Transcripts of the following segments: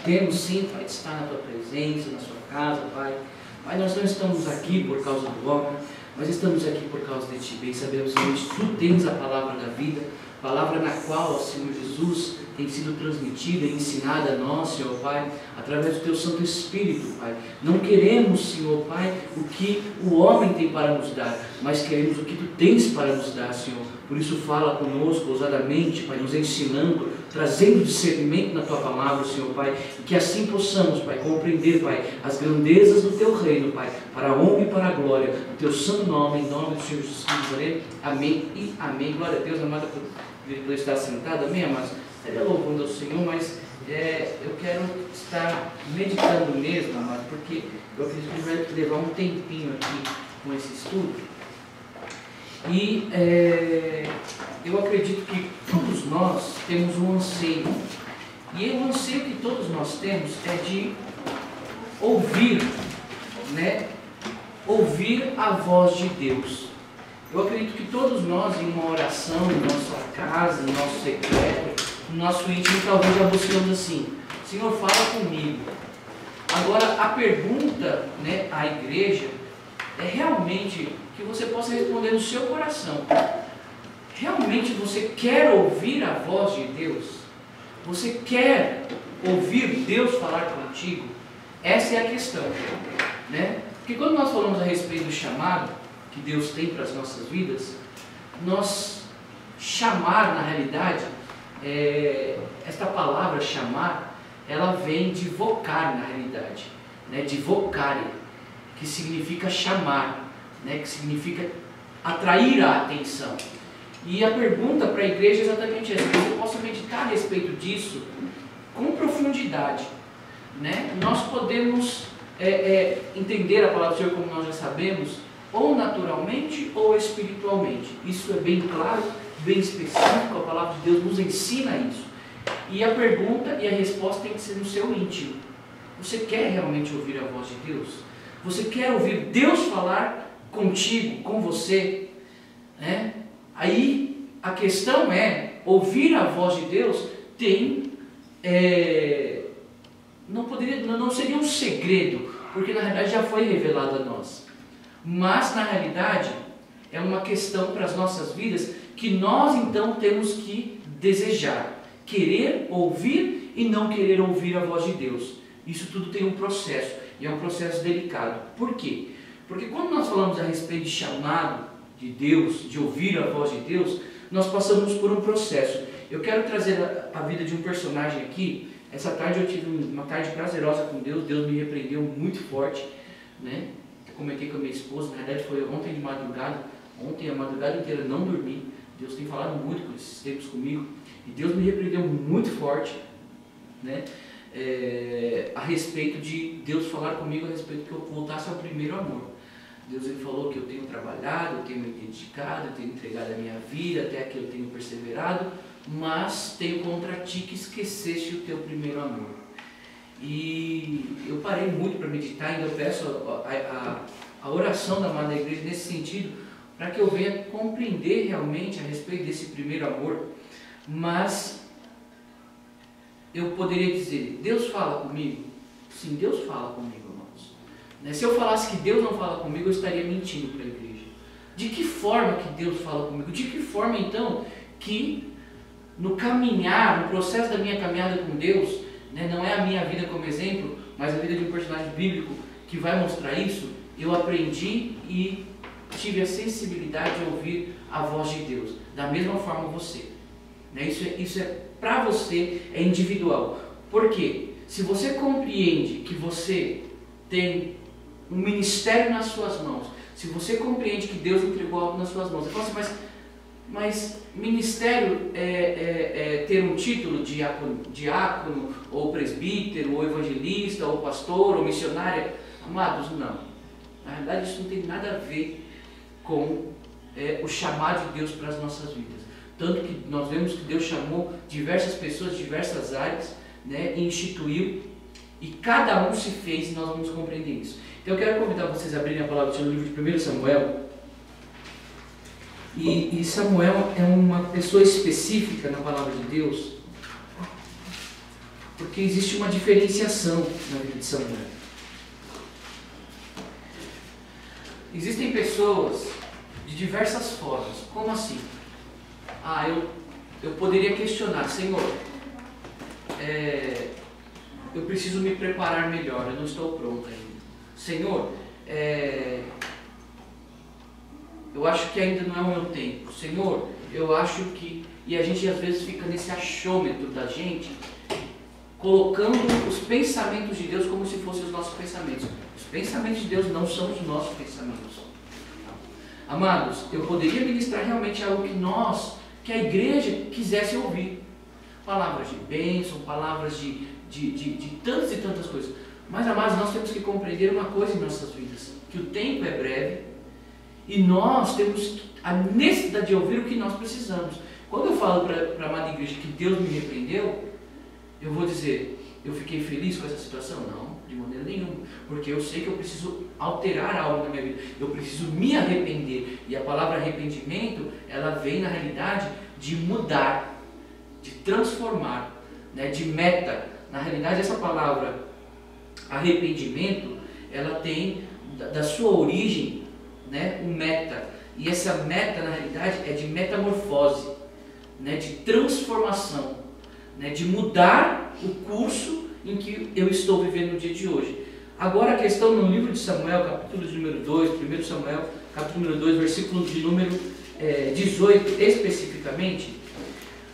temos sim, Pai, de estar na Tua presença, na Sua casa, Pai. Pai, nós não estamos aqui por causa do homem, mas estamos aqui por causa de Ti. Bem sabemos, Senhor, que Tu tens a palavra da vida, palavra na qual, Senhor Jesus, tem sido transmitida e ensinada a nós, Senhor Pai, através do Teu Santo Espírito, Pai. Não queremos, Senhor Pai, o que o homem tem para nos dar, mas queremos o que Tu tens para nos dar, Senhor. Por isso fala conosco ousadamente, Pai, nos ensinando, trazendo discernimento na Tua palavra, Senhor Pai, e que assim possamos, Pai, compreender, Pai, as grandezas do Teu reino, Pai, para a honra e para a glória do Teu santo nome, em nome do Senhor Jesus Cristo. Amém e amém. Glória a Deus, amada, por estar sentado, amém, amados? Estaria louvando ao Senhor, mas eu quero estar meditando mesmo, amado, porque eu acredito que vai levar um tempinho aqui com esse estudo. E eu acredito que todos nós temos um anseio. E o anseio que todos nós temos é de ouvir, né? Ouvir a voz de Deus. Eu acredito que todos nós, em uma oração, em nossa casa, no nosso secreto, no nosso íntimo, talvez já buscamos assim: Senhor, fala comigo. Agora, a pergunta, né, à igreja é realmente que você possa responder no seu coração. Realmente você quer ouvir a voz de Deus? Você quer ouvir Deus falar contigo? Essa é a questão, né? Porque quando nós falamos a respeito do chamado que Deus tem para as nossas vidas, nós chamar, na realidade, esta palavra chamar, ela vem de vocar, na realidade, né? De vocare, que significa chamar, né? Que significa atrair a atenção. E a pergunta para a igreja é exatamente essa: que você possa meditar a respeito disso com profundidade, né? Nós podemos entender a palavra do Senhor, como nós já sabemos, ou naturalmente ou espiritualmente. Isso é bem claro, bem específico, a palavra de Deus nos ensina isso. E a pergunta e a resposta tem que ser no seu íntimo. Você quer realmente ouvir a voz de Deus? Você quer ouvir Deus falar contigo, com você, né? Aí a questão é, ouvir a voz de Deus tem, não seria um segredo, porque na realidade já foi revelado a nós. Mas na realidade é uma questão para as nossas vidas que nós então temos que desejar, querer ouvir e não querer ouvir a voz de Deus. Isso tudo tem um processo, e é um processo delicado. Por quê? Porque quando nós falamos a respeito de chamado de Deus, de ouvir a voz de Deus, nós passamos por um processo. Eu quero trazer a vida de um personagem aqui. Essa tarde eu tive uma tarde prazerosa com Deus. Deus me repreendeu muito forte, né? Eu comentei com a minha esposa, na verdade foi ontem de madrugada. Ontem a madrugada inteira não dormi. Deus tem falado muito com esses tempos comigo. E Deus me repreendeu muito forte, né? A respeito de Deus falar comigo a respeito que eu voltasse ao primeiro amor. Deus ele falou que eu tenho trabalhado, eu tenho me dedicado, eu tenho entregado a minha vida, até aqui eu tenho perseverado, mas tenho contra ti que esqueceste o teu primeiro amor. E eu parei muito para meditar, ainda eu peço a oração da amada igreja nesse sentido, para que eu venha compreender realmente a respeito desse primeiro amor. Mas eu poderia dizer: Deus fala comigo? Sim, Deus fala comigo, irmãos. Se eu falasse que Deus não fala comigo, eu estaria mentindo para a igreja. De que forma que Deus fala comigo? De que forma então que no caminhar, no processo da minha caminhada com Deus, né, não é a minha vida como exemplo, mas a vida de um personagem bíblico que vai mostrar isso, eu aprendi e tive a sensibilidade de ouvir a voz de Deus. Da mesma forma você. Né? Isso é para você, é individual. Por quê? Se você compreende que você tem um ministério nas suas mãos, se você compreende que Deus entregou algo nas suas mãos, você fala assim: mas ministério é ter um título de diácono, ou presbítero, ou evangelista, ou pastor, ou missionária? Amados, não. Na verdade isso não tem nada a ver com o chamado de Deus para as nossas vidas. Tanto que nós vemos que Deus chamou diversas pessoas de diversas áreas, né, e instituiu, e cada um se fez, e nós vamos compreender isso. Então eu quero convidar vocês a abrirem a palavra do Senhor no livro de 1 Samuel. E Samuel é uma pessoa específica na palavra de Deus, porque Porque existe uma diferenciação na vida de Samuel. Existem pessoas de diversas formas. Como assim? Eu poderia questionar, Senhor, eu preciso me preparar melhor, eu não estou pronto ainda. Senhor, eu acho que ainda não é o meu tempo. Senhor, eu acho que... E a gente às vezes fica nesse achômetro da gente, colocando os pensamentos de Deus como se fossem os nossos pensamentos. Os pensamentos de Deus não são os nossos pensamentos. Amados, eu poderia ministrar realmente algo que a igreja quisesse ouvir. Palavras de bênção, palavras de tantas e tantas coisas. Mas, amados, nós temos que compreender uma coisa em nossas vidas, que o tempo é breve e nós temos a necessidade de ouvir o que nós precisamos. Quando eu falo para a amada igreja que Deus me repreendeu, eu vou dizer, eu fiquei feliz com essa situação? Não, de maneira nenhuma, porque eu sei que eu preciso alterar algo na minha vida, eu preciso me arrepender, e a palavra arrependimento, ela vem na realidade de mudar, de transformar, né, de meta. Na realidade, essa palavra arrependimento, ela tem da sua origem, né, um meta, e essa meta na realidade é de metamorfose, né, de transformação, né, de mudar o curso em que eu estou vivendo no dia de hoje. Agora a questão no livro de Samuel, capítulo de número 2, 1 Samuel, capítulo número 2, versículo de número 18 especificamente.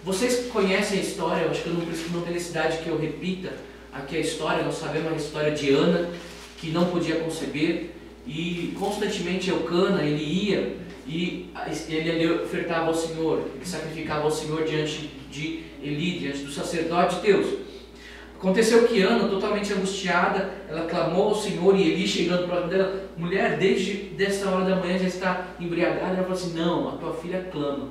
Vocês conhecem a história, eu acho que não tem necessidade que eu repita aqui a história. Nós sabemos a história de Ana, que não podia conceber, e constantemente Eucana, ele ia e ele ofertava ao Senhor, ele sacrificava ao Senhor diante de Eli, diante do sacerdote de Deus. Aconteceu que Ana, totalmente angustiada, ela clamou ao Senhor, e Eli, chegando próximo dela, mulher, desde esta hora da manhã já está embriagada. Ela falou assim, não, a tua filha clama.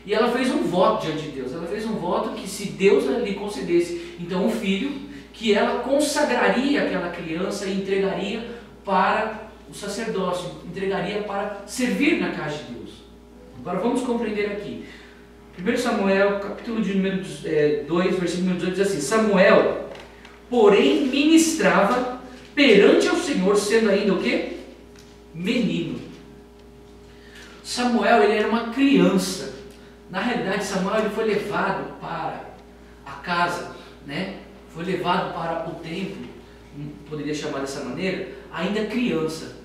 E ela fez um voto diante de Deus, ela fez um voto que se Deus lhe concedesse, então um filho, que ela consagraria aquela criança e entregaria para o sacerdócio, entregaria para servir na casa de Deus. Agora vamos compreender aqui. 1 Samuel, capítulo de número 2, versículo número 18, diz assim, Samuel, porém, ministrava perante ao Senhor, sendo ainda o quê? Menino. Samuel, ele era uma criança. Na realidade, Samuel ele foi levado para a casa, né? Foi levado para o templo, poderia chamar dessa maneira, ainda criança,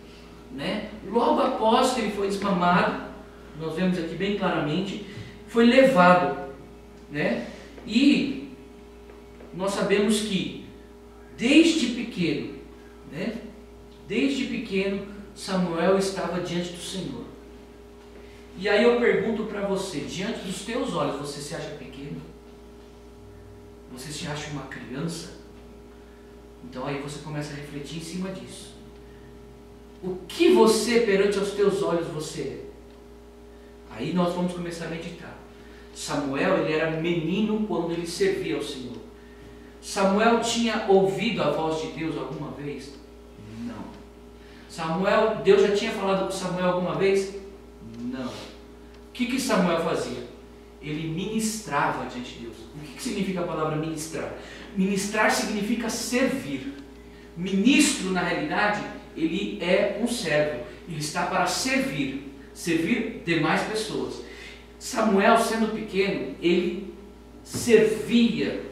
né? Logo após que ele foi desmamado, nós vemos aqui bem claramente, foi levado, né? E nós sabemos que desde pequeno, né? Desde pequeno, Samuel estava diante do Senhor. E aí eu pergunto para você, diante dos teus olhos, você se acha pequeno? Você se acha uma criança? Então aí você começa a refletir em cima disso. O que você, perante aos teus olhos, você é? Aí nós vamos começar a meditar. Samuel, ele era menino quando ele servia ao Senhor. Samuel tinha ouvido a voz de Deus alguma vez? Não. Deus já tinha falado com Samuel alguma vez? Não. O que Samuel fazia? Ele ministrava diante de Deus. O que significa a palavra ministrar? Ministrar significa servir. Ministro, na realidade, ele é um servo. Ele está para servir demais pessoas. Samuel, sendo pequeno, ele servia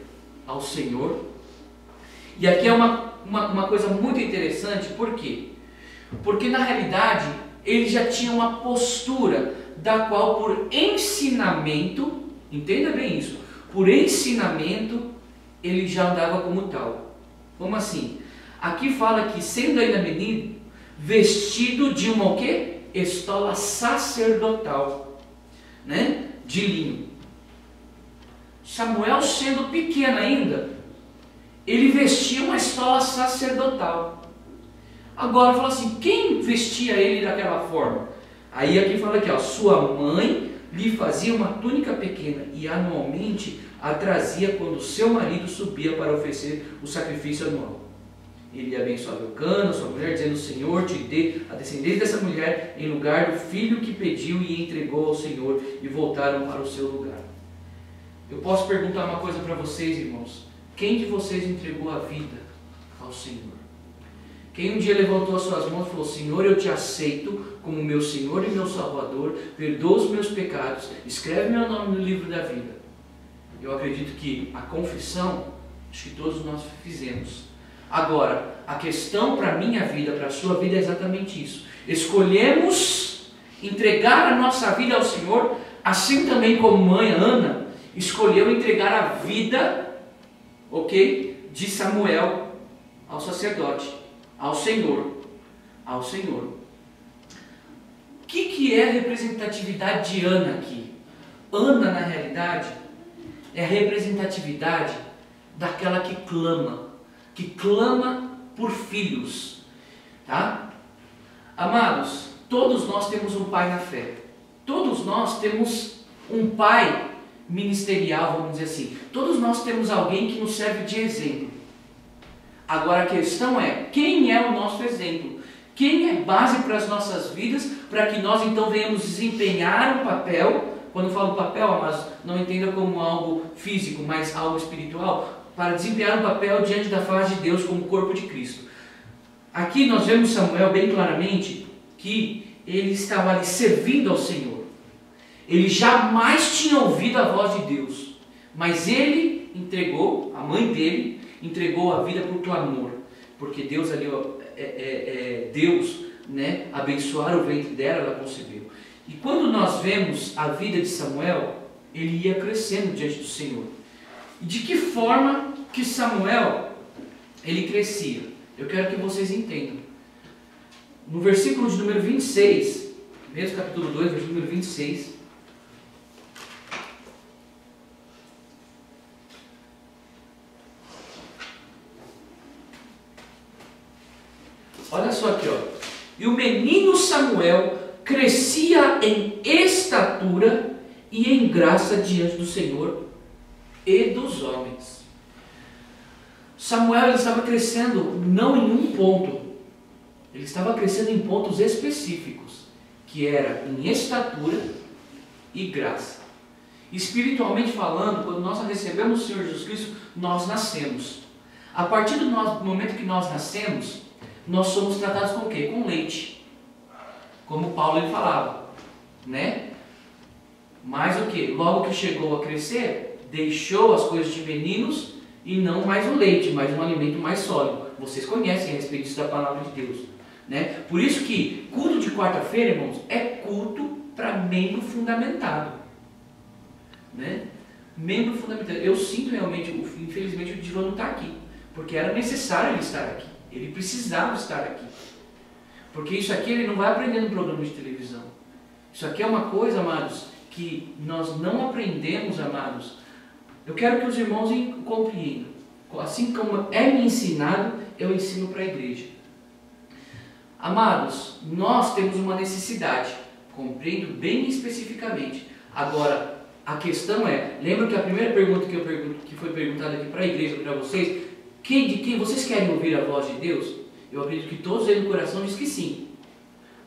ao Senhor. E aqui é uma coisa muito interessante, por quê? Porque na realidade, ele já tinha uma postura da qual por ensinamento, entenda bem isso, por ensinamento ele já andava como tal. Como assim? Aqui fala que sendo ainda menino, vestido de uma o quê? Estola sacerdotal, né? De linho. Samuel, sendo pequeno ainda, ele vestia uma estola sacerdotal. Agora fala assim, quem vestia ele daquela forma? Aí aqui fala aqui, ó, sua mãe lhe fazia uma túnica pequena e anualmente a trazia quando seu marido subia para oferecer o sacrifício anual. Ele abençoava Eucana, sua mulher, dizendo, o Senhor te dê a descendência dessa mulher em lugar do filho que pediu e entregou ao Senhor, e voltaram para o seu lugar. Eu posso perguntar uma coisa para vocês, irmãos. Quem de vocês entregou a vida ao Senhor? Quem um dia levantou as suas mãos e falou: Senhor, eu te aceito como meu Senhor e meu Salvador, perdoa os meus pecados, escreve meu nome no livro da vida. Eu acredito que a confissão, acho que todos nós fizemos. Agora, a questão para a minha vida, para a sua vida é exatamente isso. Escolhemos entregar a nossa vida ao Senhor, assim também como mãe Ana escolheu entregar a vida, ok, de Samuel ao sacerdote, ao Senhor. Ao Senhor. O que é a representatividade de Ana aqui? Ana, na realidade, é a representatividade daquela que clama por filhos. Tá? Amados, todos nós temos um pai na fé. Todos nós temos um pai ministerial, vamos dizer assim. Todos nós temos alguém que nos serve de exemplo. Agora a questão é, quem é o nosso exemplo? Quem é base para as nossas vidas, para que nós então venhamos desempenhar um papel? Quando eu falo papel, amados, não entenda como algo físico, mas algo espiritual, para desempenhar um papel diante da face de Deus como corpo de Cristo. Aqui nós vemos Samuel bem claramente que ele estava ali servindo ao Senhor. Ele jamais tinha ouvido a voz de Deus, mas ele entregou, a mãe dele, entregou a vida por clamor, porque Deus ali, Deus, né, abençoar o ventre dela, ela concebeu. E quando nós vemos a vida de Samuel, ele ia crescendo diante do Senhor. E de que forma que Samuel, ele crescia? Eu quero que vocês entendam. No versículo de número 26, mesmo capítulo 2, versículo número 26, olha só aqui, ó. E o menino Samuel crescia em estatura e em graça diante do Senhor e dos homens. Samuel, ele estava crescendo não em um ponto, ele estava crescendo em pontos específicos, que era em estatura e graça. Espiritualmente falando, quando nós recebemos o Senhor Jesus Cristo, nós nascemos. A partir do momento que nós nascemos, nós somos tratados com o quê? Com leite. Como Paulo ele falava, né? Mas o que? Logo que chegou a crescer, deixou as coisas de meninos e não mais o leite, mas um alimento mais sólido. Vocês conhecem a respeito disso da palavra de Deus, né? Por isso que culto de quarta-feira, irmãos, é culto para membro fundamentado, né? Membro fundamentado. Eu sinto realmente, infelizmente o Divan não está aqui, porque era necessário ele estar aqui. Ele precisava estar aqui. Porque isso aqui ele não vai aprender no programa de televisão. Isso aqui é uma coisa, amados, que nós não aprendemos, amados. Eu quero que os irmãos compreendam. Assim como é me ensinado, eu ensino para a igreja. Amados, nós temos uma necessidade. Compreendo bem especificamente. Agora, a questão é, lembra que a primeira pergunta que foi perguntada aqui para a igreja, para vocês, de quem vocês querem ouvir a voz de Deus? Eu acredito que todos aí no coração dizem que sim.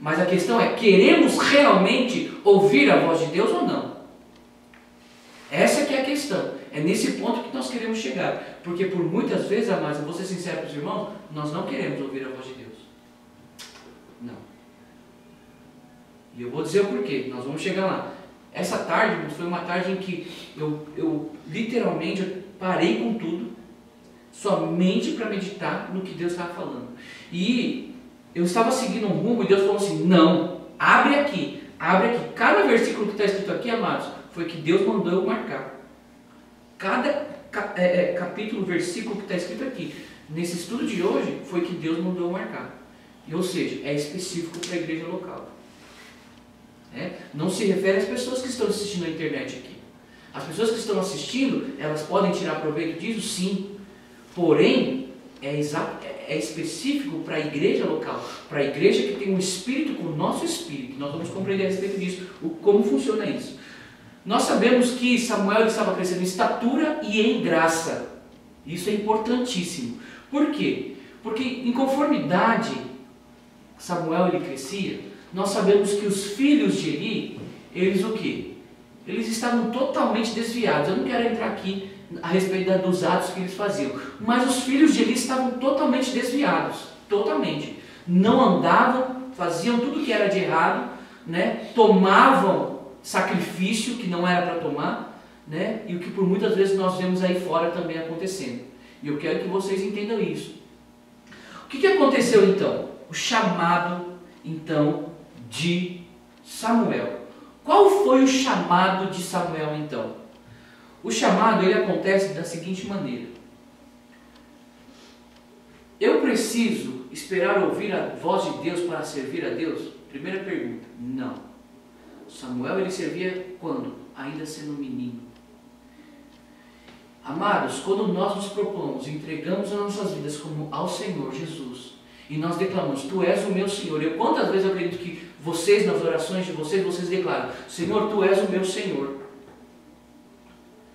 Mas a questão é, queremos realmente ouvir a voz de Deus ou não? Essa que é a questão. É nesse ponto que nós queremos chegar. Porque por muitas vezes, amados, eu vou ser sincero para os irmãos, nós não queremos ouvir a voz de Deus. Não. E eu vou dizer o porquê. Nós vamos chegar lá. Essa tarde, foi uma tarde em que eu literalmente parei com tudo, somente para meditar no que Deus estava falando. E eu estava seguindo um rumo e Deus falou assim, não, abre aqui. Cada versículo que está escrito aqui, amados, foi que Deus mandou eu marcar. Cada capítulo, versículo que está escrito aqui, nesse estudo de hoje, foi que Deus mandou eu marcar. Ou seja, é específico para a igreja local. Não se refere às pessoas que estão assistindo na internet aqui. As pessoas que estão assistindo, elas podem tirar proveito disso? Sim. Porém, é específico para a igreja local, para a igreja que tem um espírito com o nosso espírito. Nós vamos compreender a respeito disso, como funciona isso. Nós sabemos que Samuel estava crescendo em estatura e em graça. Isso é importantíssimo. Por quê? Porque em conformidade Samuel ele crescia, nós sabemos que os filhos de Eli, eles o quê? Eles estavam totalmente desviados. Eu não quero entrar aqui a respeito dos atos que eles faziam. Mas os filhos de Eli estavam totalmente desviados, totalmente. Não andavam, faziam tudo que era de errado, né? Tomavam sacrifício que não era para tomar, né? E o que por muitas vezes nós vemos aí fora também acontecendo. E eu quero que vocês entendam isso. O que aconteceu então? O chamado então de Samuel. Qual foi o chamado de Samuel então? O chamado ele acontece da seguinte maneira. Eu preciso esperar ouvir a voz de Deus para servir a Deus? Primeira pergunta, não. Samuel ele servia quando? Ainda sendo menino. Amados, quando nós nos propomos, entregamos as nossas vidas como ao Senhor Jesus, e nós declamamos, Tu és o meu Senhor. Quantas vezes eu acredito que vocês, nas orações de vocês declaram, Senhor, Tu és o meu Senhor.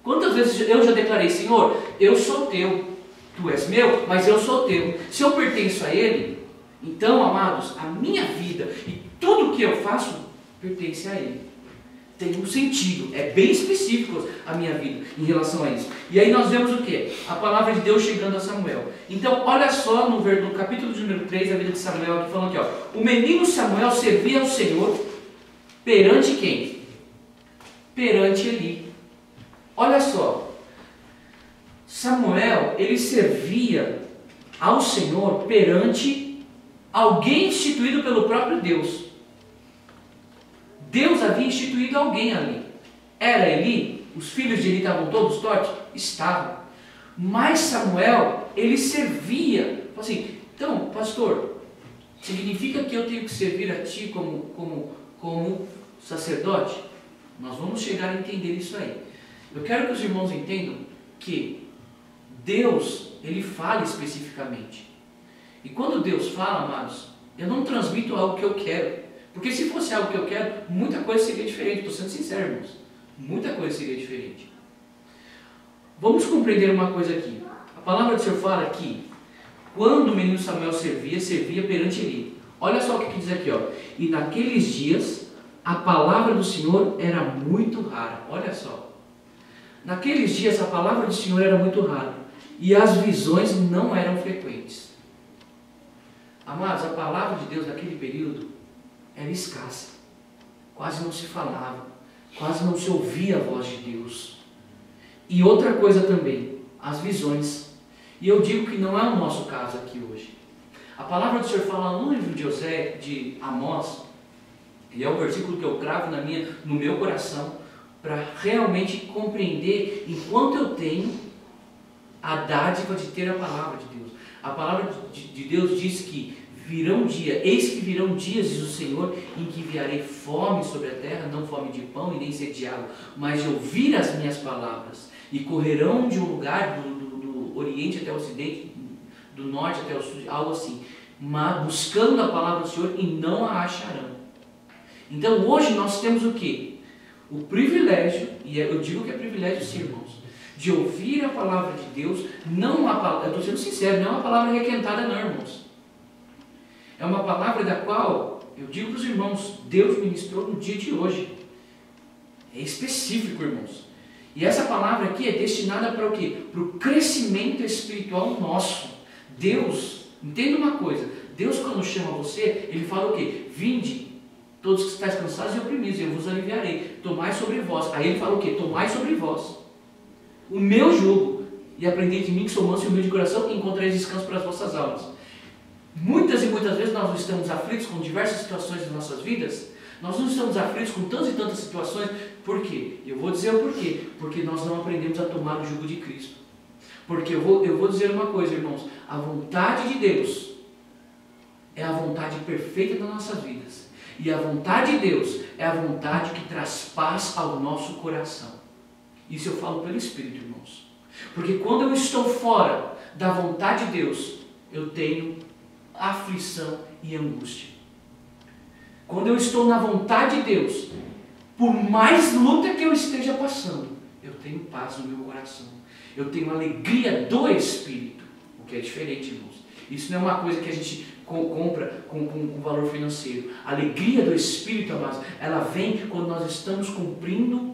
Quantas vezes eu já declarei, Senhor, eu sou Teu, Tu és meu, mas eu sou Teu. Se eu pertenço a Ele, então, amados, a minha vida e tudo que eu faço pertence a Ele. Tem um sentido, é bem específico a minha vida em relação a isso. E aí nós vemos o quê? A palavra de Deus chegando a Samuel. Então, olha só no capítulo de número 3, a vida de Samuel, aqui falando aqui, ó. O menino Samuel servia ao Senhor perante quem? Perante Eli. Olha só. Samuel, ele servia ao Senhor perante alguém instituído pelo próprio Deus. Deus havia instituído alguém ali. Era Eli? Os filhos de Eli estavam todos tortos? Estavam. Mas Samuel, ele servia. Assim, então, pastor, significa que eu tenho que servir a ti como sacerdote? Nós vamos chegar a entender isso aí. Eu quero que os irmãos entendam que Deus, ele fala especificamente. E quando Deus fala, amados, eu não transmito algo que eu quero. Porque se fosse algo que eu quero, muita coisa seria diferente. Estou sendo sincero, irmãos. Muita coisa seria diferente. Vamos compreender uma coisa aqui. A palavra do Senhor fala que quando o menino Samuel servia perante Eli. Olha só o que diz aqui, ó. E naqueles dias, a palavra do Senhor era muito rara. Olha só. Naqueles dias, a palavra do Senhor era muito rara. E as visões não eram frequentes. Amados, a palavra de Deus naquele período era escassa, quase não se falava, quase não se ouvia a voz de Deus. E outra coisa também, as visões. E eu digo que não é o nosso caso aqui hoje. A palavra do Senhor fala no livro de Amós, e é um versículo que eu cravo no meu coração, para realmente compreender enquanto eu tenho a dádiva de ter a palavra de Deus. A palavra de Deus diz que eis que virão dias, diz o Senhor, em que enviarei fome sobre a terra, não fome de pão e nem sede de água, mas de ouvir as minhas palavras, e correrão de um lugar do oriente até o ocidente, do norte até o sul, algo assim, mas buscando a palavra do Senhor e não a acharão. Então hoje nós temos o quê? O privilégio, e eu digo que é privilégio sim, irmãos, de ouvir a palavra de Deus, eu estou sendo sincero, não é uma palavra requentada não, irmãos. É uma palavra da qual, eu digo para os irmãos, Deus ministrou no dia de hoje. É específico, irmãos. E essa palavra aqui é destinada para o quê? Para o crescimento espiritual nosso. Deus, entenda uma coisa, Deus quando chama você, Ele fala o quê? Vinde, todos que estáis cansados e oprimidos, eu vos aliviarei. Tomai sobre vós. Aí Ele fala o quê? Tomai sobre vós o meu jugo, e aprendei de mim que sou manso e humilde de coração, e encontrareis descanso para as vossas almas. Muitas e muitas vezes nós estamos aflitos com diversas situações das nossas vidas. Nós não estamos aflitos com tantas e tantas situações. Por quê? Eu vou dizer o porquê. Porque nós não aprendemos a tomar o jugo de Cristo. Porque eu vou dizer uma coisa, irmãos. A vontade de Deus é a vontade perfeita das nossas vidas. E a vontade de Deus é a vontade que traz paz ao nosso coração. Isso eu falo pelo Espírito, irmãos. Porque quando eu estou fora da vontade de Deus, eu tenho aflição e angústia. Quando eu estou na vontade de Deus, por mais luta que eu esteja passando, eu tenho paz no meu coração. Eu tenho alegria do Espírito, o que é diferente, irmãos. Isso não é uma coisa que a gente compra com valor financeiro. A alegria do Espírito, amados, ela vem quando nós estamos cumprindo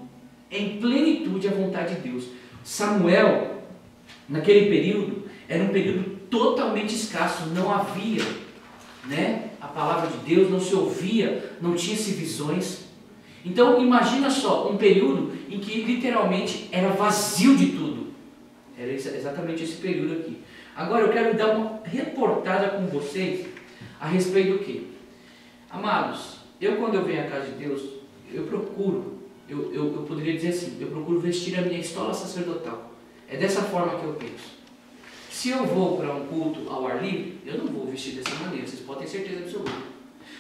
em plenitude a vontade de Deus. Samuel, naquele período, era um período totalmente escasso, não havia, né, a palavra de Deus, não se ouvia, não tinha-se visões. Então imagina só, um período em que literalmente era vazio de tudo. Era exatamente esse período aqui. Agora eu quero dar uma reportada com vocês a respeito do quê? Amados, quando eu venho à casa de Deus, eu procuro, eu poderia dizer assim, eu procuro vestir a minha estola sacerdotal. É dessa forma que eu penso. Se eu vou para um culto ao ar livre, eu não vou vestir dessa maneira, vocês podem ter certeza absoluta.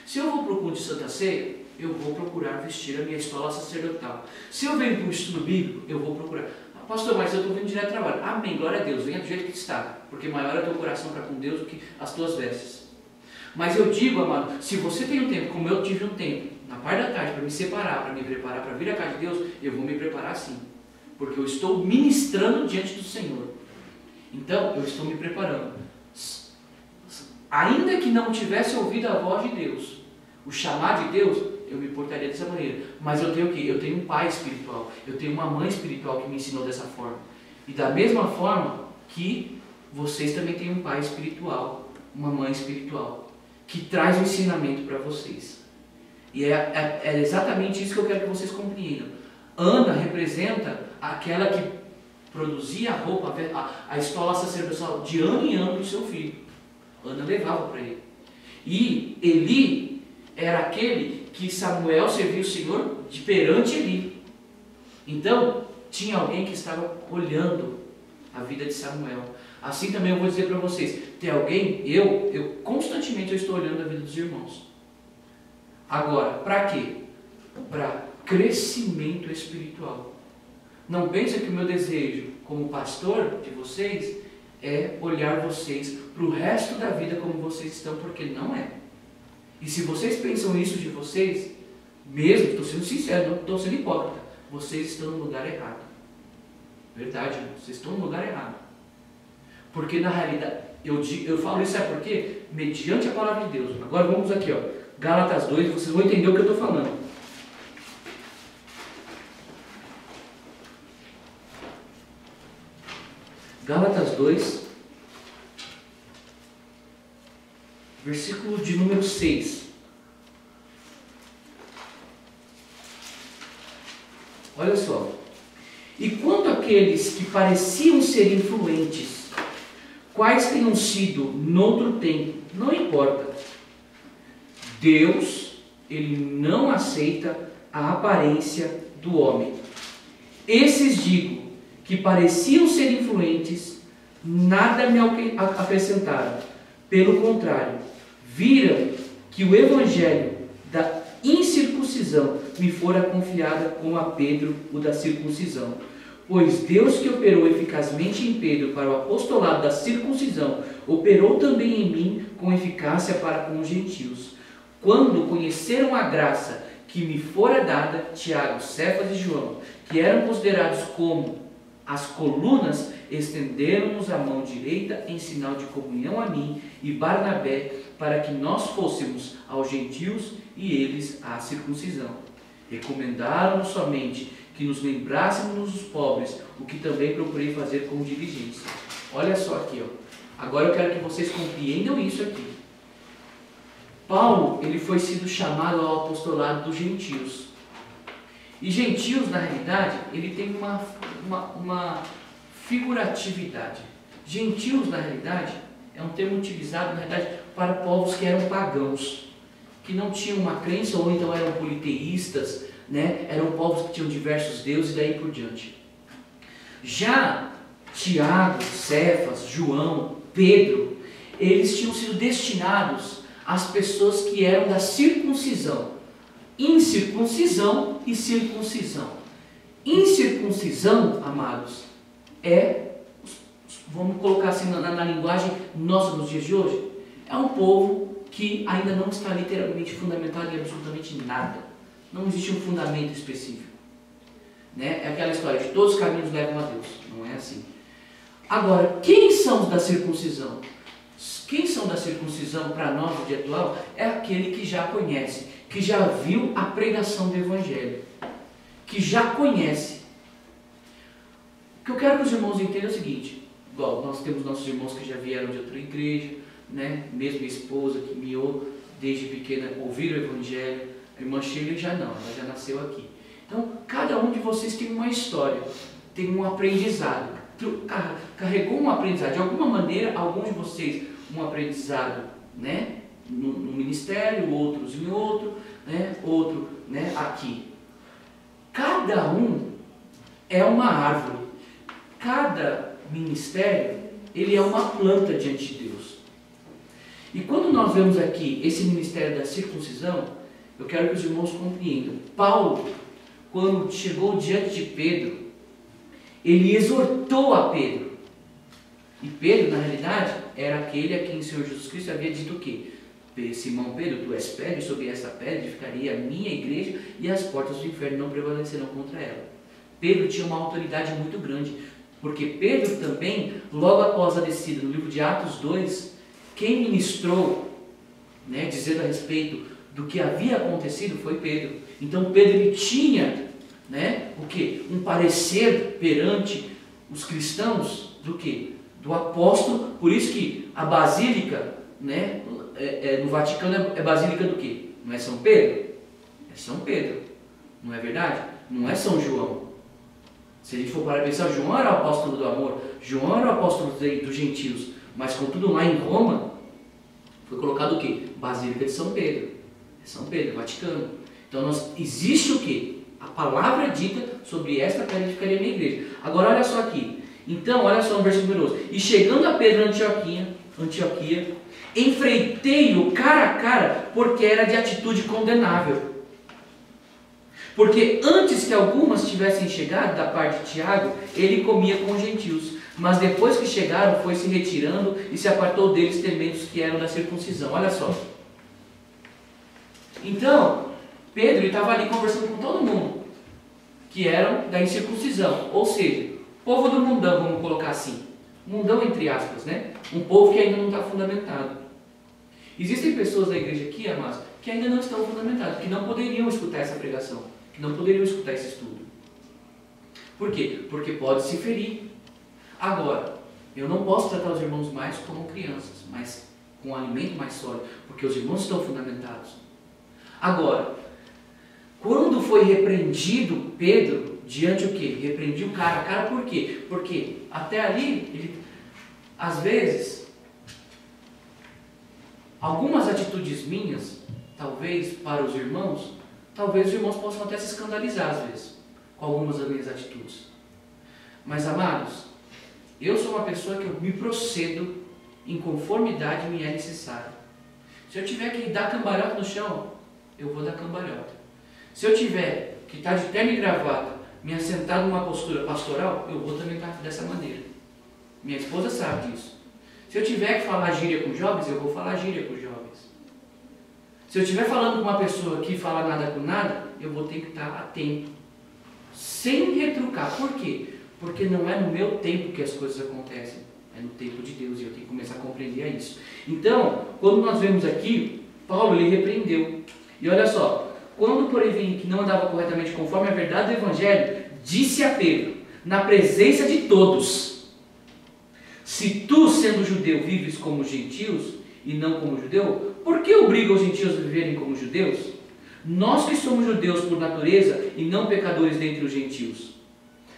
Se eu vou para o culto de Santa Ceia, eu vou procurar vestir a minha estola sacerdotal. Se eu venho para um estudo bíblico, eu vou procurar. Pastor, mas eu estou vindo direto do trabalho. Amém, glória a Deus, venha do jeito que está, porque maior é o teu coração para com Deus do que as tuas vestes. Mas eu digo, amado, se você tem um tempo, como eu tive um tempo, na parte da tarde, para me separar, para me preparar, para vir à casa de Deus, eu vou me preparar sim, porque eu estou ministrando diante do Senhor. Então, eu estou me preparando. Ainda que não tivesse ouvido a voz de Deus, o chamar de Deus, eu me portaria dessa maneira. Mas eu tenho o quê? Eu tenho um pai espiritual, eu tenho uma mãe espiritual que me ensinou dessa forma. E da mesma forma que vocês também têm um pai espiritual, uma mãe espiritual, que traz o ensinamento para vocês. E é exatamente isso que eu quero que vocês compreendam. Ana representa aquela que produzia a roupa, a estola sacerdotal de ano em ano do seu filho. Ana levava para ele. E Eli era aquele que Samuel servia o Senhor de perante Eli. Então, tinha alguém que estava olhando a vida de Samuel. Assim também eu vou dizer para vocês, tem alguém, eu constantemente estou olhando a vida dos irmãos. Agora, para quê? Para crescimento espiritual. Não pense que o meu desejo como pastor de vocês é olhar vocês para o resto da vida como vocês estão, porque não é. E se vocês pensam isso de vocês, mesmo, estou sendo sincero, não estou sendo hipócrita, vocês estão no lugar errado. Verdade, vocês estão no lugar errado. Porque na realidade, eu falo isso, sabe por quê? Mediante a palavra de Deus. Agora vamos aqui, ó, Gálatas 2, vocês vão entender o que eu estou falando. Gálatas 2, versículo de número 6. Olha só. E quanto àqueles que pareciam ser influentes, quais tenham sido noutro tempo, não importa. Deus, Ele não aceita a aparência do homem. Esses digo, que pareciam ser influentes, nada me acrescentaram. Pelo contrário, viram que o evangelho da incircuncisão me fora confiada como a Pedro o da circuncisão. Pois Deus que operou eficazmente em Pedro para o apostolado da circuncisão, operou também em mim com eficácia para com os gentios. Quando conheceram a graça que me fora dada, Tiago, Cefas e João, que eram considerados como as colunas, estenderam-nos a mão direita em sinal de comunhão a mim e Barnabé, para que nós fôssemos aos gentios e eles à circuncisão. Recomendaram-nos somente que nos lembrássemos dos pobres, o que também procurei fazer com diligência. Olha só aqui, ó. Agora eu quero que vocês compreendam isso aqui. Paulo, ele foi sido chamado ao apostolado dos gentios. E gentios, na realidade, ele tem uma figuratividade. Gentios, na realidade, é um termo utilizado, na realidade, para povos que eram pagãos, que não tinham uma crença, ou então eram politeístas, né? Eram povos que tinham diversos deuses e daí por diante. Já Tiago, Cefas, João, Pedro, eles tinham sido destinados às pessoas que eram da circuncisão. Incircuncisão e circuncisão. Incircuncisão, amados, vamos colocar assim na linguagem nossa nos dias de hoje, é um povo que ainda não está literalmente fundamentado em absolutamente nada. Não existe um fundamento específico. Né? É aquela história de todos os caminhos levam a Deus. Não é assim. Agora, quem são os da circuncisão? Quem são da circuncisão para nós, no dia atual, é aquele que já conhece, que já viu a pregação do Evangelho, que já conhece. O que eu quero que os irmãos entendam é o seguinte, igual nós temos nossos irmãos que já vieram de outra igreja, né? Mesmo minha esposa que miou desde pequena, ouviram o Evangelho, a irmã Shirley já não, ela já nasceu aqui. Então, cada um de vocês tem uma história, tem um aprendizado, carregou um aprendizado, de alguma maneira, alguns de vocês um aprendizado, né? No ministério, outros em outro, né? Outro, né? Aqui. Cada um é uma árvore. Cada ministério, ele é uma planta diante de Deus. E quando nós vemos aqui esse ministério da circuncisão, eu quero que os irmãos compreendam. Paulo, quando chegou diante de Pedro, ele exortou a Pedro. E Pedro, na realidade, era aquele a quem o Senhor Jesus Cristo havia dito o quê? Simão Pedro, tu és pedra, e sobre essa pedra edificaria a minha igreja, e as portas do inferno não prevalecerão contra ela. Pedro tinha uma autoridade muito grande, porque Pedro também, logo após a descida, no livro de Atos 2, quem ministrou, né, dizendo a respeito do que havia acontecido foi Pedro. Então Pedro ele tinha, né, o quê? Um parecer perante os cristãos do quê? Do apóstolo. Por isso que a basílica, né, no Vaticano é basílica do quê? Não é São Pedro? É São Pedro. Não é verdade? Não é São João. Se a gente for para pensar, João era o apóstolo do amor, João era o apóstolo dos gentios, mas contudo lá em Roma foi colocado o quê? Basílica de São Pedro. É São Pedro, Vaticano. Então existe o quê? A palavra dita sobre esta pedra edificaria a minha igreja. Agora olha só aqui. Então, olha só no versículo numeroso. E chegando a Pedro Antioquia, enfrentei-o cara a cara, porque era de atitude condenável. Porque antes que algumas tivessem chegado da parte de Tiago, ele comia com os gentios. Mas depois que chegaram, foi se retirando e se apartou deles, temendo os que eram da circuncisão. Olha só. Então, Pedro estava ali conversando com todo mundo, que eram da incircuncisão. Ou seja, povo do mundão, vamos colocar assim. Mundão entre aspas, né? Um povo que ainda não está fundamentado. Existem pessoas da igreja aqui, amados, que ainda não estão fundamentadas, que não poderiam escutar essa pregação, que não poderiam escutar esse estudo. Por quê? Porque pode se ferir. Agora, eu não posso tratar os irmãos mais como crianças, mas com um alimento mais sólido, porque os irmãos estão fundamentados. Agora, quando foi repreendido Pedro, diante o quê? Repreendiu cara a cara, por quê? Porque até ali, às vezes, algumas atitudes minhas, talvez para os irmãos, talvez os irmãos possam até se escandalizar às vezes, com algumas das minhas atitudes. Mas, amados, eu sou uma pessoa que eu me procedo em conformidade me é necessário. Se eu tiver que dar cambalhota no chão, eu vou dar cambalhota. Se eu tiver que estar de terno e gravata, me assentar numa postura pastoral, eu vou também estar dessa maneira. Minha esposa sabe disso. Se eu tiver que falar gíria com jovens, eu vou falar gíria com jovens. Se eu estiver falando com uma pessoa que fala nada com nada, eu vou ter que estar atento. Sem retrucar. Por quê? Porque não é no meu tempo que as coisas acontecem. É no tempo de Deus e eu tenho que começar a compreender isso. Então, quando nós vemos aqui, Paulo ele repreendeu. E olha só, quando porém vi que não andava corretamente conforme a verdade do Evangelho, disse a Pedro, na presença de todos, se tu, sendo judeu, vives como gentios e não como judeu, por que obriga os gentios a viverem como judeus? Nós que somos judeus por natureza e não pecadores dentre os gentios.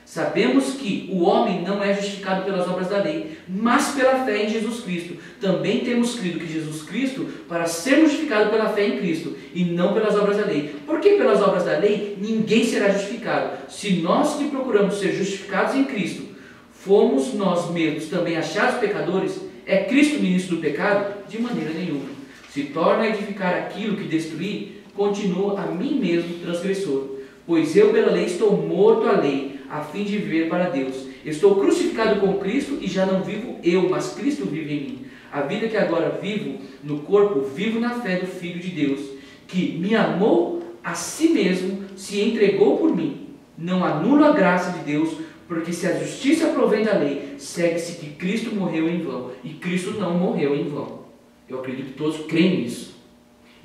Sabemos que o homem não é justificado pelas obras da lei, mas pela fé em Jesus Cristo. Também temos crido que Jesus Cristo, para sermos justificados pela fé em Cristo, e não pelas obras da lei. Porque pelas obras da lei ninguém será justificado. Se nós que procuramos ser justificados em Cristo, fomos nós mesmos também achados pecadores, é Cristo ministro do pecado? De maneira nenhuma. Se torna a edificar aquilo que destruí, continuo a mim mesmo transgressor. Pois eu pela lei estou morto à lei, a fim de viver para Deus. Estou crucificado com Cristo e já não vivo eu, mas Cristo vive em mim. A vida que agora vivo no corpo, vivo na fé do Filho de Deus, que me amou a si mesmo, se entregou por mim. Não anulo a graça de Deus, porque se a justiça provém da lei, segue-se que Cristo morreu em vão, e Cristo não morreu em vão. Eu acredito que todos creem nisso.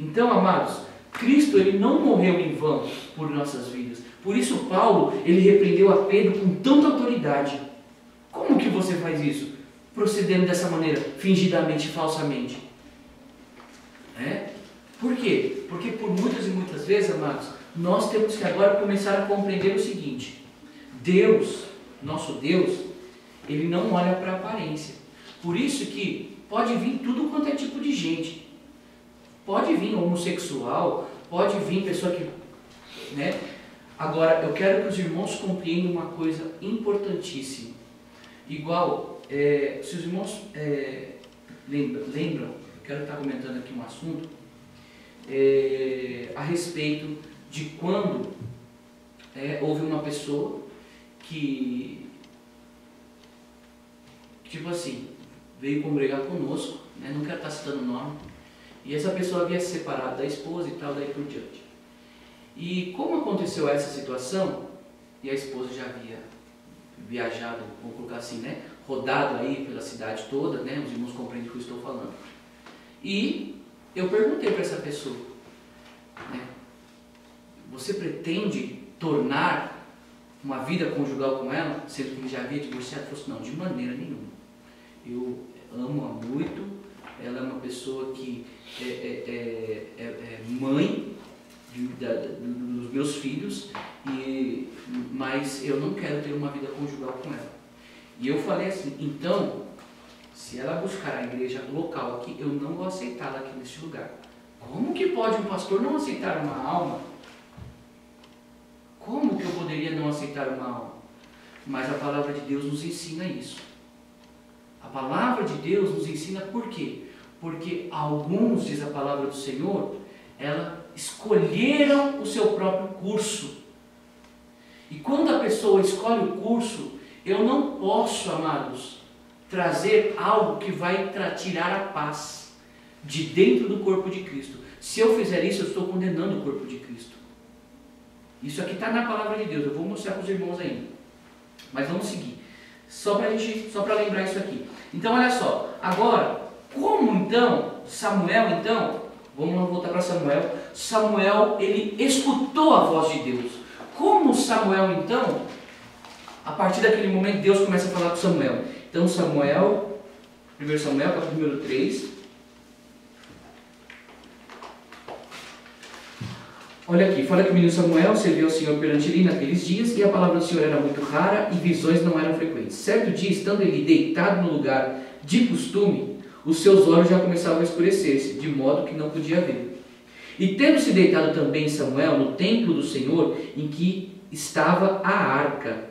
Então, amados, Cristo ele não morreu em vão por nossas vidas. Por isso Paulo ele repreendeu a Pedro com tanta autoridade. Como que você faz isso? Procedendo dessa maneira, fingidamente, falsamente. Por quê? Porque por muitas e muitas vezes, amados, nós temos que agora começar a compreender o seguinte: Deus, nosso Deus, Ele não olha para a aparência. Por isso que pode vir tudo quanto é tipo de gente. Pode vir homossexual, pode vir pessoa que... Agora, eu quero que os irmãos compreendam uma coisa importantíssima. Igual, se os irmãos lembram, eu quero estar comentando aqui um assunto a respeito de quando houve uma pessoa que, tipo assim, veio congregar conosco, não quero estar citando o nome, e essa pessoa havia se separado da esposa e tal, daí por diante. E como aconteceu essa situação, e a esposa já havia viajado, vamos colocar assim, rodado aí pela cidade toda, os irmãos compreendem o que eu estou falando. E eu perguntei para essa pessoa, você pretende tornar uma vida conjugal com ela, sendo que ele já havia divorciado? Ela falou assim, não, de maneira nenhuma. Eu amo-a muito, ela é uma pessoa que é mãe dos meus filhos, mas eu não quero ter uma vida conjugal com ela. E eu falei assim, então, se ela buscar a igreja local aqui, eu não vou aceitá-la aqui neste lugar. Como que pode um pastor não aceitar uma alma? Como que eu poderia não aceitar uma alma? Mas a palavra de Deus nos ensina isso. A palavra de Deus nos ensina por quê? Porque alguns, diz a palavra do Senhor, escolheram o seu próprio curso. E quando a pessoa escolhe o curso, eu não posso, amados, trazer algo que vai tirar a paz de dentro do corpo de Cristo. Se eu fizer isso, eu estou condenando o corpo de Cristo. Isso aqui está na palavra de Deus, eu vou mostrar para os irmãos ainda. Mas vamos seguir. Só para lembrar isso aqui. Então, olha só. Agora, como então, Samuel, vamos voltar para Samuel. Samuel, ele escutou a voz de Deus. Como Samuel, então, a partir daquele momento, Deus começa a falar com Samuel. Então, 1 Samuel, capítulo número 3. Olha aqui, fala que o menino Samuel serviu ao Senhor perante ele naqueles dias, e a palavra do Senhor era muito rara, e visões não eram frequentes. Certo dia, estando ele deitado no lugar de costume, os seus olhos já começavam a escurecer-se, de modo que não podia ver. E tendo-se deitado também Samuel no templo do Senhor, em que estava a arca,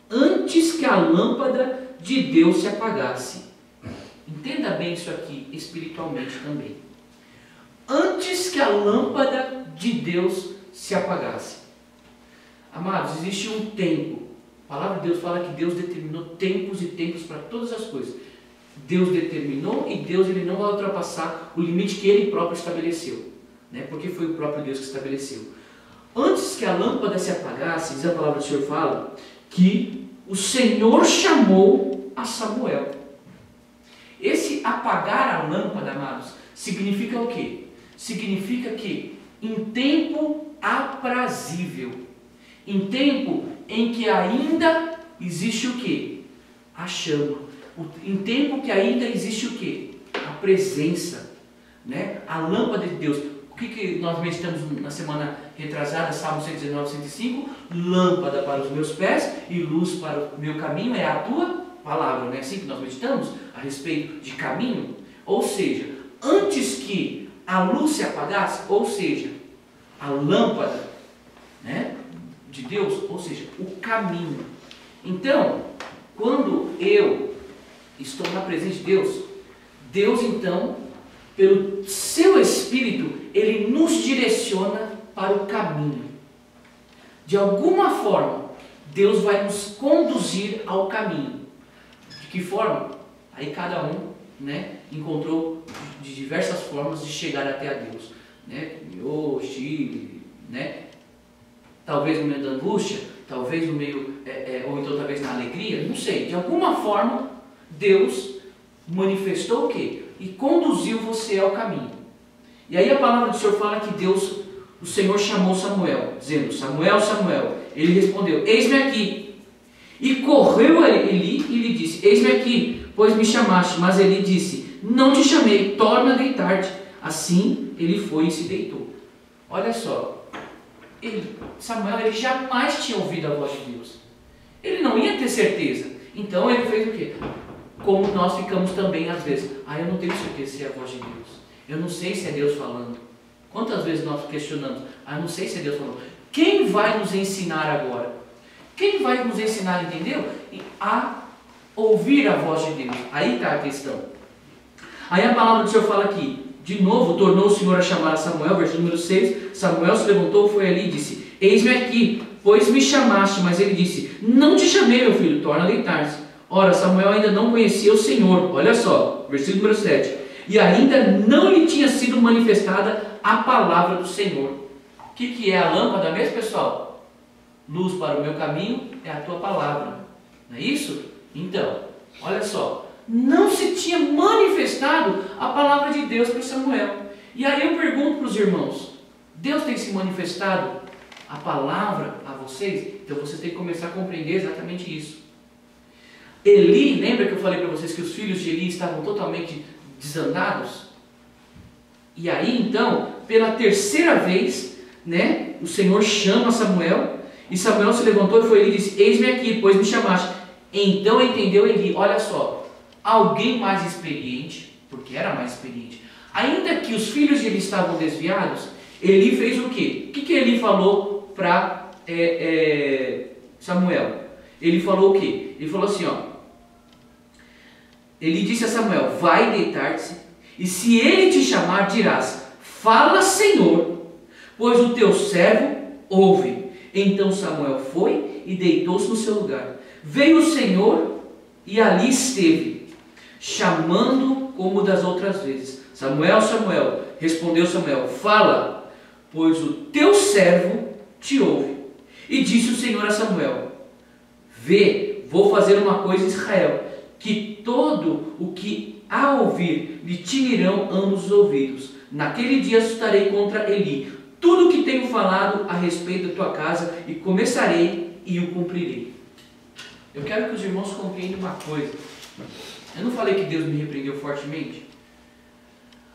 antes que a lâmpada de Deus se apagasse. Entenda bem isso aqui, espiritualmente também. Antes que a lâmpada de Deus se apagasse. Amados, existe um tempo. A palavra de Deus fala que Deus determinou tempos e tempos para todas as coisas. Deus determinou e Deus ele não vai ultrapassar o limite que Ele próprio estabeleceu. Porque foi o próprio Deus que estabeleceu. Antes que a lâmpada se apagasse, diz a palavra do Senhor, fala que o Senhor chamou a Samuel. Esse apagar a lâmpada, amados, significa o quê? Significa que em tempo aprazível, em tempo em que ainda existe o quê? A chama. Em tempo que ainda existe o quê? A presença, a lâmpada de Deus. O que nós meditamos na semana retrasada, Salmo 119, 105? Lâmpada para os meus pés e luz para o meu caminho é a tua palavra. Não é assim que nós meditamos a respeito de caminho? Ou seja, antes que a luz se apagasse, ou seja, a lâmpada de Deus, ou seja, o caminho. Então, quando eu estou na presença de Deus, Deus então, pelo seu Espírito, Ele nos direciona para o caminho. De alguma forma, Deus vai nos conduzir ao caminho. De que forma? Aí cada um encontrou de diversas formas de chegar até a Deus. Talvez no meio da angústia, talvez no meio, ou então talvez na alegria, não sei. De alguma forma, Deus manifestou o quê? E conduziu você ao caminho. E aí a palavra do Senhor fala que o Senhor chamou Samuel, dizendo, Samuel, Samuel. Ele respondeu, eis-me aqui. E correu a Eli e lhe disse: eis-me aqui, pois me chamaste. Mas Eli disse: não te chamei, torna a deitar-te. Assim ele foi e se deitou. Olha só, Samuel jamais tinha ouvido a voz de Deus. Ele não ia ter certeza. Então ele fez o quê? Como nós ficamos também às vezes. Eu não tenho certeza se é a voz de Deus. Eu não sei se é Deus falando. Quantas vezes nós questionamos? Eu não sei se é Deus falando. Quem vai nos ensinar agora? Quem vai nos ensinar, entendeu? A ouvir a voz de Deus. Aí está a questão. Aí a palavra do Senhor fala aqui. De novo, tornou o Senhor a chamar a Samuel, versículo número 6. Samuel se levantou, foi ali e disse: eis-me aqui, pois me chamaste. Mas ele disse: não te chamei, meu filho, torna a deitar-se. Ora, Samuel ainda não conhecia o Senhor. Olha só, versículo número 7. E ainda não lhe tinha sido manifestada a palavra do Senhor. O que é a lâmpada mesmo, pessoal? Luz para o meu caminho é a tua palavra. Não é isso? Então, olha só. Não se tinha manifestado a palavra de Deus para Samuel. E aí eu pergunto para os irmãos: Deus tem se manifestado a palavra a vocês? Então você tem que começar a compreender exatamente isso. Eli, lembra que eu falei para vocês que os filhos de Eli estavam totalmente desandados? E aí então, pela terceira vez, né, o Senhor chama Samuel, e Samuel se levantou e foi ali e disse: eis-me aqui, pois me chamaste. Então entendeu Eli, olha só, alguém mais experiente, porque era mais experiente, ainda que os filhos de Eli estavam desviados, Eli fez o quê? O que Eli falou para Samuel? Ele falou o quê? Ele falou assim, Eli disse a Samuel: vai deitar-te, e se ele te chamar, dirás: fala, Senhor, pois o teu servo ouve. Então Samuel foi e deitou-se no seu lugar. Veio o Senhor e ali esteve, chamando como das outras vezes. Samuel, Samuel. Respondeu Samuel: fala, pois o teu servo te ouve. E disse o Senhor a Samuel: vê, vou fazer uma coisa em Israel, que todo o que a ouvir lhe tinirão ambos os ouvidos. Naquele dia assustarei contra Eli tudo o que tenho falado a respeito da tua casa, e começarei e o cumprirei. Eu quero que os irmãos compreendam uma coisa. Eu não falei que Deus me repreendeu fortemente?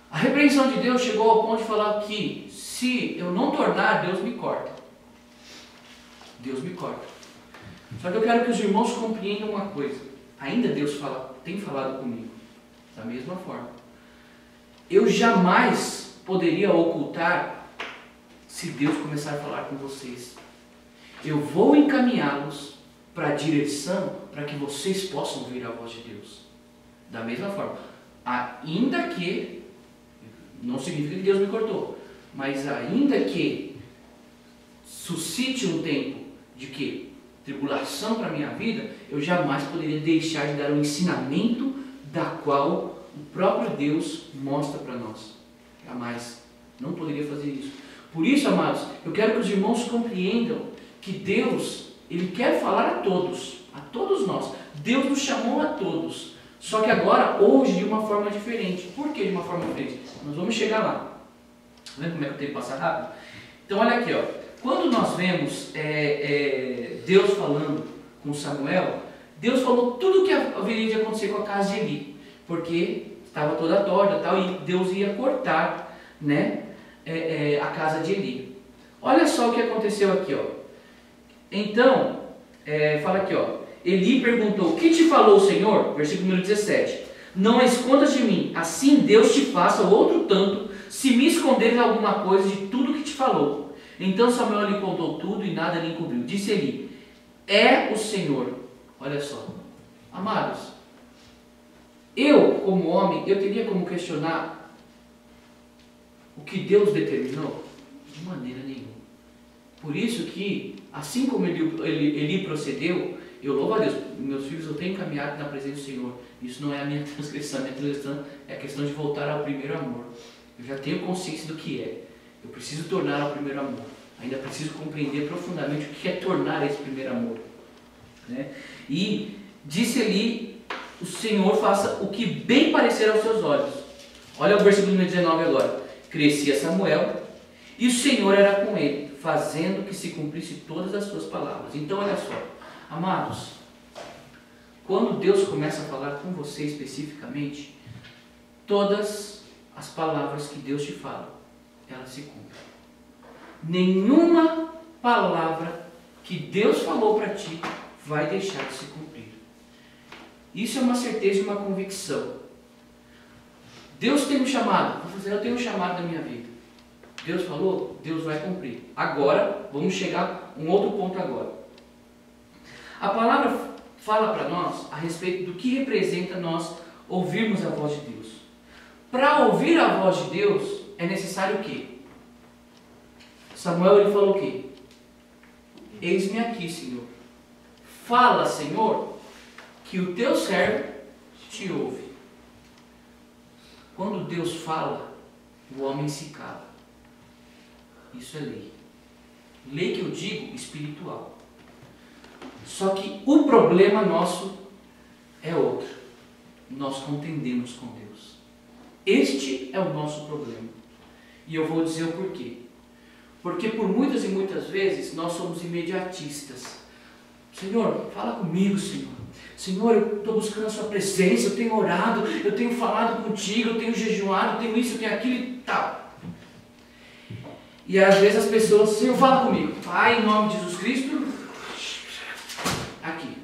A repreensão de Deus chegou ao ponto de falar que se eu não tornar, Deus me corta. Deus me corta. Só que eu quero que os irmãos compreendam uma coisa. Ainda Deus tem falado comigo da mesma forma. Eu jamais poderia ocultar se Deus começar a falar com vocês. Eu vou encaminhá-los para a direção para que vocês possam ouvir a voz de Deus. Da mesma forma, ainda que, não significa que Deus me cortou, mas ainda que suscite um tempo de que tribulação para a minha vida, eu jamais poderia deixar de dar um ensinamento da qual o próprio Deus mostra para nós. Jamais. Não poderia fazer isso. Por isso, amados, eu quero que os irmãos compreendam que Deus, Ele quer falar a todos nós. Deus nos chamou a todos. Só que agora, hoje, de uma forma diferente. Por que de uma forma diferente? Nós vamos chegar lá. Tá vendo como é que o tempo passa rápido? Então, olha aqui, quando nós vemos Deus falando com Samuel, Deus falou tudo o que haveria de acontecer com a casa de Eli, porque estava toda torta e tal, e Deus ia cortar, né, a casa de Eli. Olha só o que aconteceu aqui, Então, fala aqui, Eli perguntou: o que te falou o Senhor? Versículo número 17. Não a escondas de mim, assim Deus te faça outro tanto, se me esconderes alguma coisa de tudo que te falou. Então Samuel lhe contou tudo e nada lhe encobriu. Disse Eli: é o Senhor. Olha só, amados, eu como homem, eu teria como questionar o que Deus determinou? De maneira nenhuma. Por isso que, assim como Eli procedeu, eu louvo a Deus, meus filhos eu tenho caminhado na presença do Senhor. Isso não é a minha transgressão, a minha transgressão é a questão de voltar ao primeiro amor. Eu já tenho consciência do que é. Eu preciso tornar ao primeiro amor. Ainda preciso compreender profundamente o que é tornar esse primeiro amor. Né? E disse Eli: o Senhor faça o que bem parecer aos seus olhos. Olha o versículo 19 agora. Crescia Samuel, e o Senhor era com ele, fazendo que se cumprisse todas as suas palavras. Então olha só, amados, quando Deus começa a falar com você especificamente, todas as palavras que Deus te fala, elas se cumprem. Nenhuma palavra que Deus falou para ti vai deixar de se cumprir. Isso é uma certeza e uma convicção. Deus tem um chamado. Vou dizer, eu tenho um chamado na minha vida. Deus falou, Deus vai cumprir. Agora, vamos chegar a um outro ponto agora. A palavra fala para nós a respeito do que representa nós ouvirmos a voz de Deus. Para ouvir a voz de Deus, é necessário o quê? Samuel, ele falou o quê? Eis-me aqui, Senhor. Fala, Senhor, que o teu servo te ouve. Quando Deus fala, o homem se cala. Isso é lei. Lei que eu digo espiritual. Só que o problema nosso é outro. Nós contendemos com Deus. Este é o nosso problema. E eu vou dizer o porquê. Porque por muitas e muitas vezes nós somos imediatistas. Senhor, fala comigo, Senhor. Senhor, eu estou buscando a sua presença, eu tenho orado, eu tenho falado contigo, eu tenho jejuado, eu tenho isso, eu tenho aquilo e tal. E às vezes as pessoas, Senhor, fala comigo. Pai, em nome de Jesus Cristo, aqui.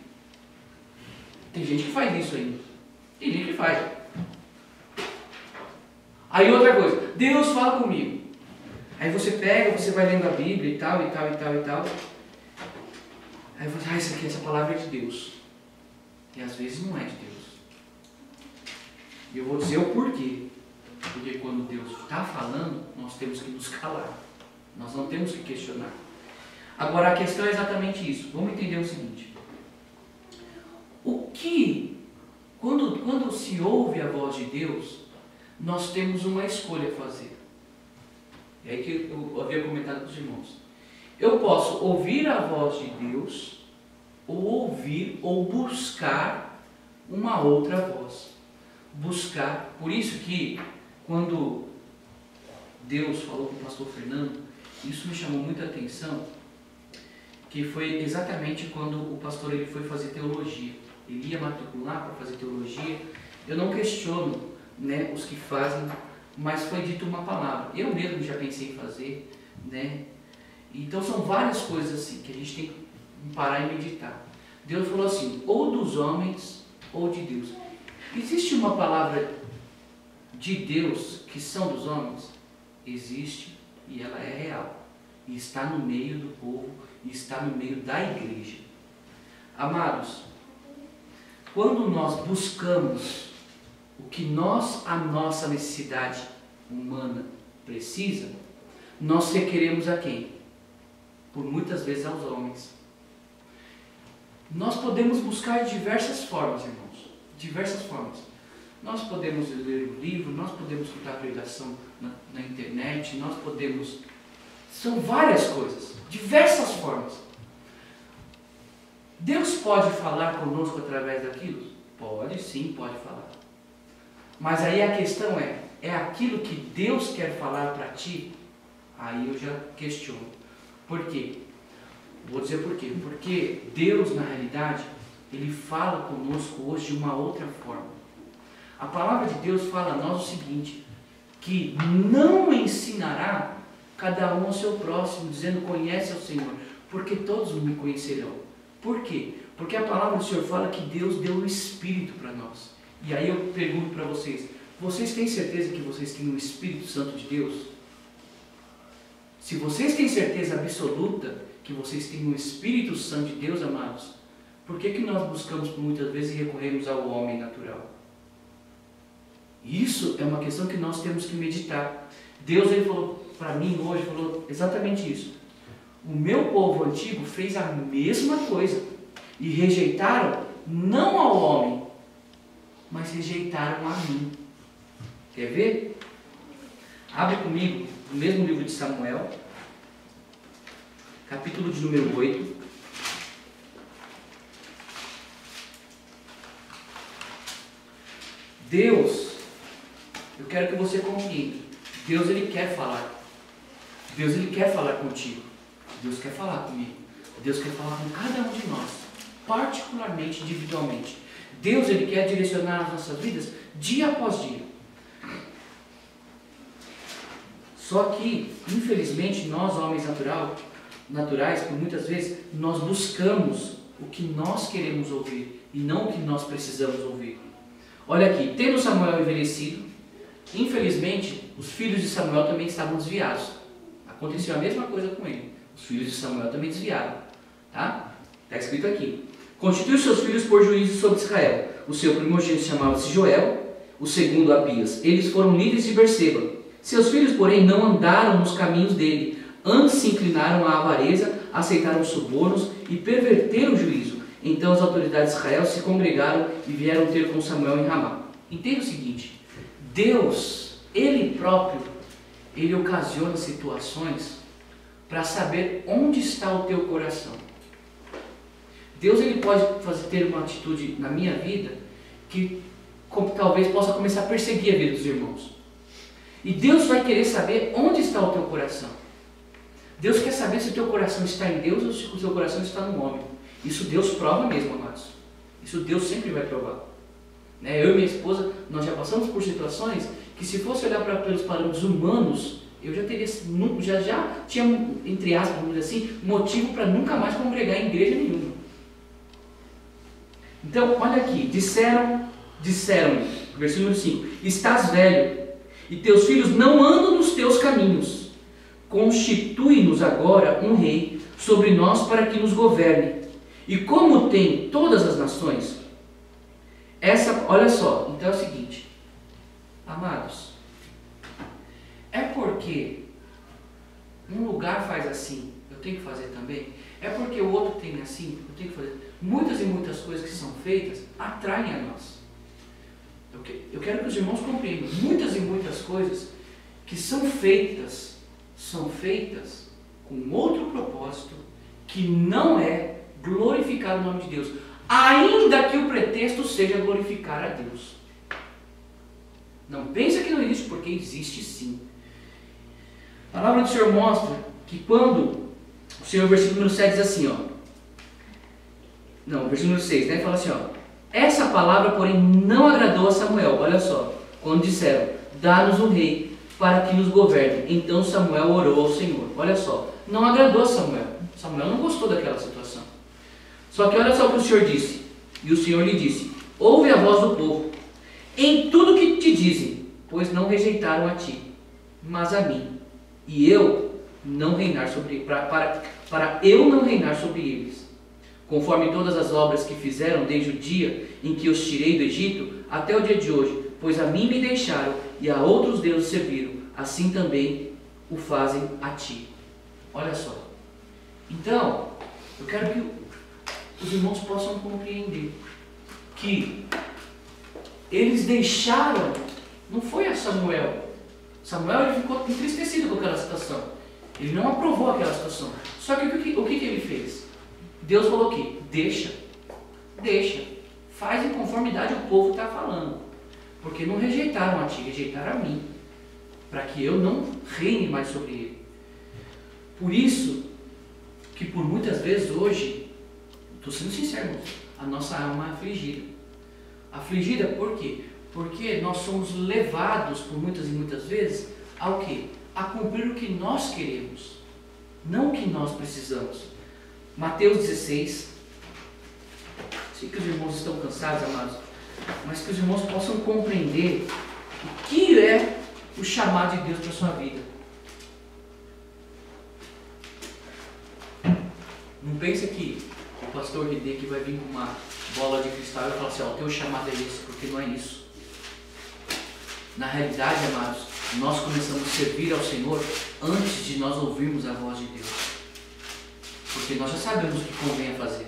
Tem gente que faz isso ainda. Tem gente que faz. Aí outra coisa, Deus fala comigo. Aí você pega, você vai lendo a Bíblia e tal, e tal, e tal, e tal. Aí você, isso aqui, essa palavra é de Deus. E às vezes não é de Deus. E eu vou dizer o porquê. Porque quando Deus está falando, nós temos que nos calar. Nós não temos que questionar. Agora a questão é exatamente isso. Vamos entender o seguinte. Quando se ouve a voz de Deus, nós temos uma escolha a fazer. É aí que eu havia comentado com os irmãos. Eu posso ouvir a voz de Deus, ou ouvir, ou buscar uma outra voz. Buscar. Por isso que, quando Deus falou com o pastor Fernando, isso me chamou muita atenção, que foi exatamente quando o pastor ele foi fazer teologia. Ele ia matricular para fazer teologia. Eu não questiono, né, os que fazem, mas foi dito uma palavra. Eu mesmo já pensei em fazer, né? Então são várias coisas assim que a gente tem que parar e meditar. Deus falou assim, ou dos homens ou de Deus. Existe uma palavra de Deus que são dos homens? Existe, e ela é real. E está no meio do povo, e está no meio da igreja. Amados, quando nós buscamos o que a nossa necessidade humana precisa, nós requeremos a quem? Por muitas vezes aos homens. Nós podemos buscar de diversas formas, irmãos. Diversas formas. Nós podemos ler um livro, nós podemos escutar pregação na internet, nós podemos... São várias coisas, diversas formas. Deus pode falar conosco através daquilo? Pode, sim, pode falar. Mas aí a questão é aquilo que Deus quer falar para ti? Aí eu já questiono. Por quê? Vou dizer por quê. Porque Deus, na realidade, Ele fala conosco hoje de uma outra forma. A palavra de Deus fala a nós o seguinte, que não ensinará cada um ao seu próximo, dizendo, conhece ao Senhor, porque todos me conhecerão. Por quê? Porque a palavra do Senhor fala que Deus deu o Espírito para nós. E aí eu pergunto para vocês, vocês têm certeza que vocês têm o Espírito Santo de Deus? Se vocês têm certeza absoluta que vocês têm o Espírito Santo de Deus, amados, por que nós buscamos por muitas vezes e recorremos ao homem natural? Isso é uma questão que nós temos que meditar. Deus, Ele falou para mim hoje, falou exatamente isso. O meu povo antigo fez a mesma coisa e rejeitaram não ao homem, mas rejeitaram a mim. Quer ver? Abre comigo o mesmo livro de Samuel, capítulo de número 8. Deus, eu quero que você compreenda. Deus, Ele quer falar. Deus, Ele quer falar contigo. Deus quer falar comigo. Deus quer falar com cada um de nós, particularmente, individualmente. Deus, Ele quer direcionar as nossas vidas dia após dia. Só que, infelizmente, nós, homens naturais, por muitas vezes, nós buscamos o que nós queremos ouvir e não o que nós precisamos ouvir. Olha aqui, tendo Samuel envelhecido, infelizmente, os filhos de Samuel também estavam desviados. Aconteceu a mesma coisa com ele. Os filhos de Samuel também desviaram. Tá? Está escrito aqui. Constituiu seus filhos por juízes sobre Israel. O seu primogênito chamava-se Joel, o segundo Abias. Eles foram líderes de Berseba. Seus filhos, porém, não andaram nos caminhos dele. Antes se inclinaram à avareza, aceitaram subornos e perverteram o juízo. Então as autoridades de Israel se congregaram e vieram ter com Samuel em Ramá. Entenda o seguinte, Deus, Ele próprio, Ele ocasiona situações para saber onde está o teu coração. Deus, Ele pode ter uma atitude na minha vida que talvez possa começar a perseguir a vida dos irmãos. E Deus vai querer saber onde está o teu coração. Deus quer saber se o teu coração está em Deus ou se o teu coração está no homem. Isso Deus prova mesmo, amados. Isso Deus sempre vai provar. Eu e minha esposa, nós já passamos por situações que, se fosse olhar pelos parâmetros humanos, eu já teria, já tinha, entre aspas, vamos dizer assim, motivo para nunca mais congregar em igreja nenhuma. Então, olha aqui, disseram, versículo 5, estás velho, e teus filhos não andam nos teus caminhos. Constitui-nos agora um rei sobre nós para que nos governe. E como tem todas as nações, olha só, então é o seguinte, amados, é porque um lugar faz assim, eu tenho que fazer também? É porque o outro tem assim, eu tenho que fazer? Muitas e muitas coisas que são feitas atraem a nós. Eu quero que os irmãos compreendam, muitas e muitas coisas que são feitas com outro propósito, que não é glorificar o nome de Deus, ainda que o pretexto seja glorificar a Deus. Não pensa que não existe, porque existe sim. A palavra do Senhor mostra que quando o Senhor, versículo número 7 diz assim, versículo número 6, fala assim, essa palavra, porém, não agradou a Samuel. Olha só, quando disseram, dá-nos um rei para que nos governe. Então Samuel orou ao Senhor. Olha só, não agradou a Samuel. Samuel não gostou daquela situação. Só que olha só o que o Senhor disse. E o Senhor lhe disse, ouve a voz do povo, em tudo que te dizem, pois não rejeitaram a ti, mas a mim. E eu não reinar sobre para eu não reinar sobre eles. Conforme todas as obras que fizeram desde o dia em que os tirei do Egito até o dia de hoje, pois a mim me deixaram e a outros deuses serviram, assim também o fazem a ti. Olha só. Então, eu quero que os irmãos possam compreender que eles deixaram, não foi a Samuel. Samuel, ele ficou entristecido com aquela situação. Ele não aprovou aquela situação. Só que o que ele fez? Deus falou aqui, deixa, faz em conformidade o povo está falando, porque não rejeitaram a ti, rejeitaram a mim, para que eu não reine mais sobre ele. Por isso, que por muitas vezes hoje, estou sendo sincero, a nossa alma é afligida. Afligida por quê? Porque nós somos levados por muitas e muitas vezes ao quê? A cumprir o que nós queremos, não o que nós precisamos. Mateus 16, sei que os irmãos estão cansados, amados, mas que os irmãos possam compreender o que é o chamado de Deus para a sua vida. Não pense que o pastor Ridê que vai vir com uma bola de cristal e falar assim, o teu chamado é esse, porque não é isso. Na realidade, amados, nós começamos a servir ao Senhor antes de nós ouvirmos a voz de Deus. Porque nós já sabemos o que convém a fazer,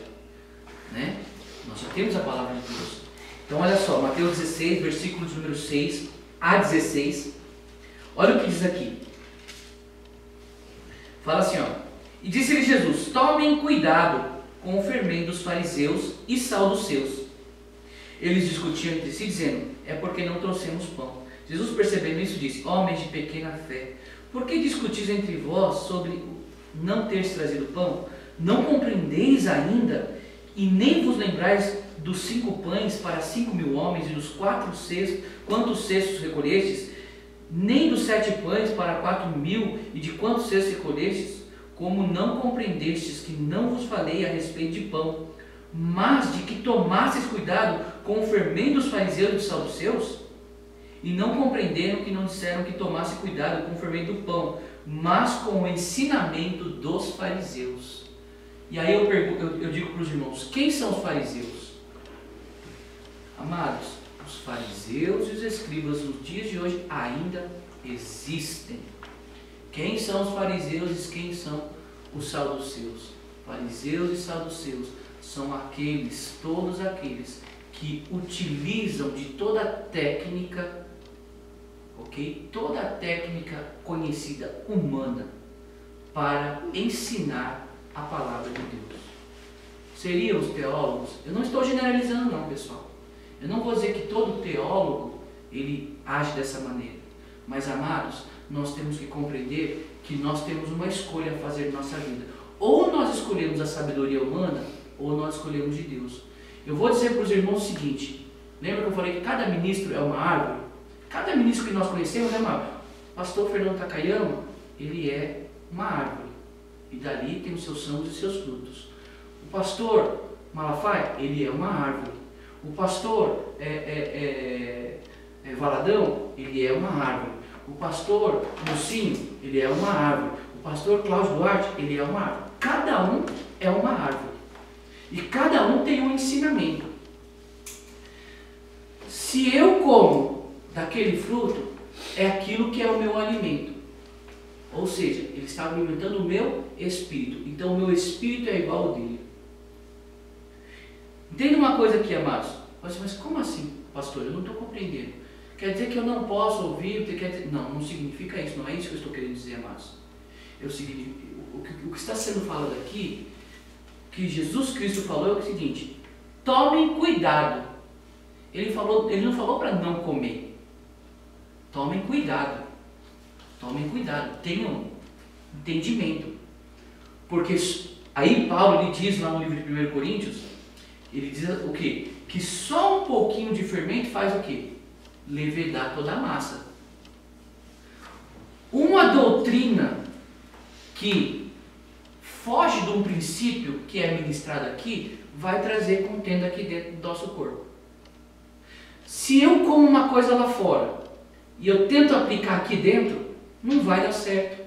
Nós já temos a palavra de Deus. Então olha só, Mateus 16, versículos número 6 a 16. Olha o que diz aqui. Fala assim, e disse-lhe Jesus, tomem cuidado com o fermento dos fariseus e saduceus. Eles discutiam entre si, dizendo, é porque não trouxemos pão. Jesus, percebendo isso, disse, homens de pequena fé, por que discutis entre vós sobre não teres trazido pão? Não compreendeis ainda E nem vos lembrais dos 5 pães para 5.000 homens e dos quantos cestos recolhestes? Nem dos 7 pães para 4.000 e de quantos cestos recolhestes? Como não compreendestes que não vos falei a respeito de pão, mas de que tomasseis cuidado com o fermento dos fariseus e dos saduceus? E não compreenderam que não disseram que tomasse cuidado com o fermento do pão, mas com o ensinamento dos fariseus. E aí eu digo para os irmãos, quem são os fariseus? Amados, os fariseus e os escribas nos dias de hoje ainda existem. Quem são os fariseus e quem são os saduceus? Fariseus e saduceus são aqueles, todos aqueles que utilizam de toda a técnica, ok? Toda a técnica conhecida humana para ensinar a palavra de Deus. Seriam os teólogos? Eu não estou generalizando não, pessoal. Eu não vou dizer que todo teólogo ele age dessa maneira. Mas, amados, nós temos que compreender que nós temos uma escolha a fazer em nossa vida. Ou nós escolhemos a sabedoria humana, ou nós escolhemos de Deus. Eu vou dizer para os irmãos o seguinte, lembra que eu falei que cada ministro é uma árvore? Cada ministro que nós conhecemos é uma árvore. O pastor Fernando Takayama, ele é uma árvore. E dali tem os seus ramos e seus frutos. O pastor Malafaia, ele é uma árvore. O pastor Valadão, ele é uma árvore. O pastor Mocinho, ele é uma árvore. O pastor Cláudio Duarte, ele é uma árvore. Cada um é uma árvore. E cada um tem um ensinamento. Se eu como daquele fruto, é aquilo que é o meu alimento. Ou seja, ele está alimentando o meu espírito. Então o meu espírito é igual ao dele. Entenda uma coisa aqui, amados. Mas como assim, pastor? Eu não estou compreendendo. Quer dizer que eu não posso ouvir? Não, não significa isso. Não é isso que eu estou querendo dizer, amados. É o seguinte, o que está sendo falado aqui, que Jesus Cristo falou é o seguinte: tomem cuidado. Ele não falou para não comer. Tomem cuidado. Tomem cuidado. Tenham entendimento. Porque aí Paulo ele diz lá no livro de 1 Coríntios, ele diz o quê? Que só um pouquinho de fermento faz o quê? Levedar toda a massa. Uma doutrina que foge de um princípio que é ministrado aqui, vai trazer contenda aqui dentro do nosso corpo. Se eu como uma coisa lá fora e eu tento aplicar aqui dentro, não vai dar certo.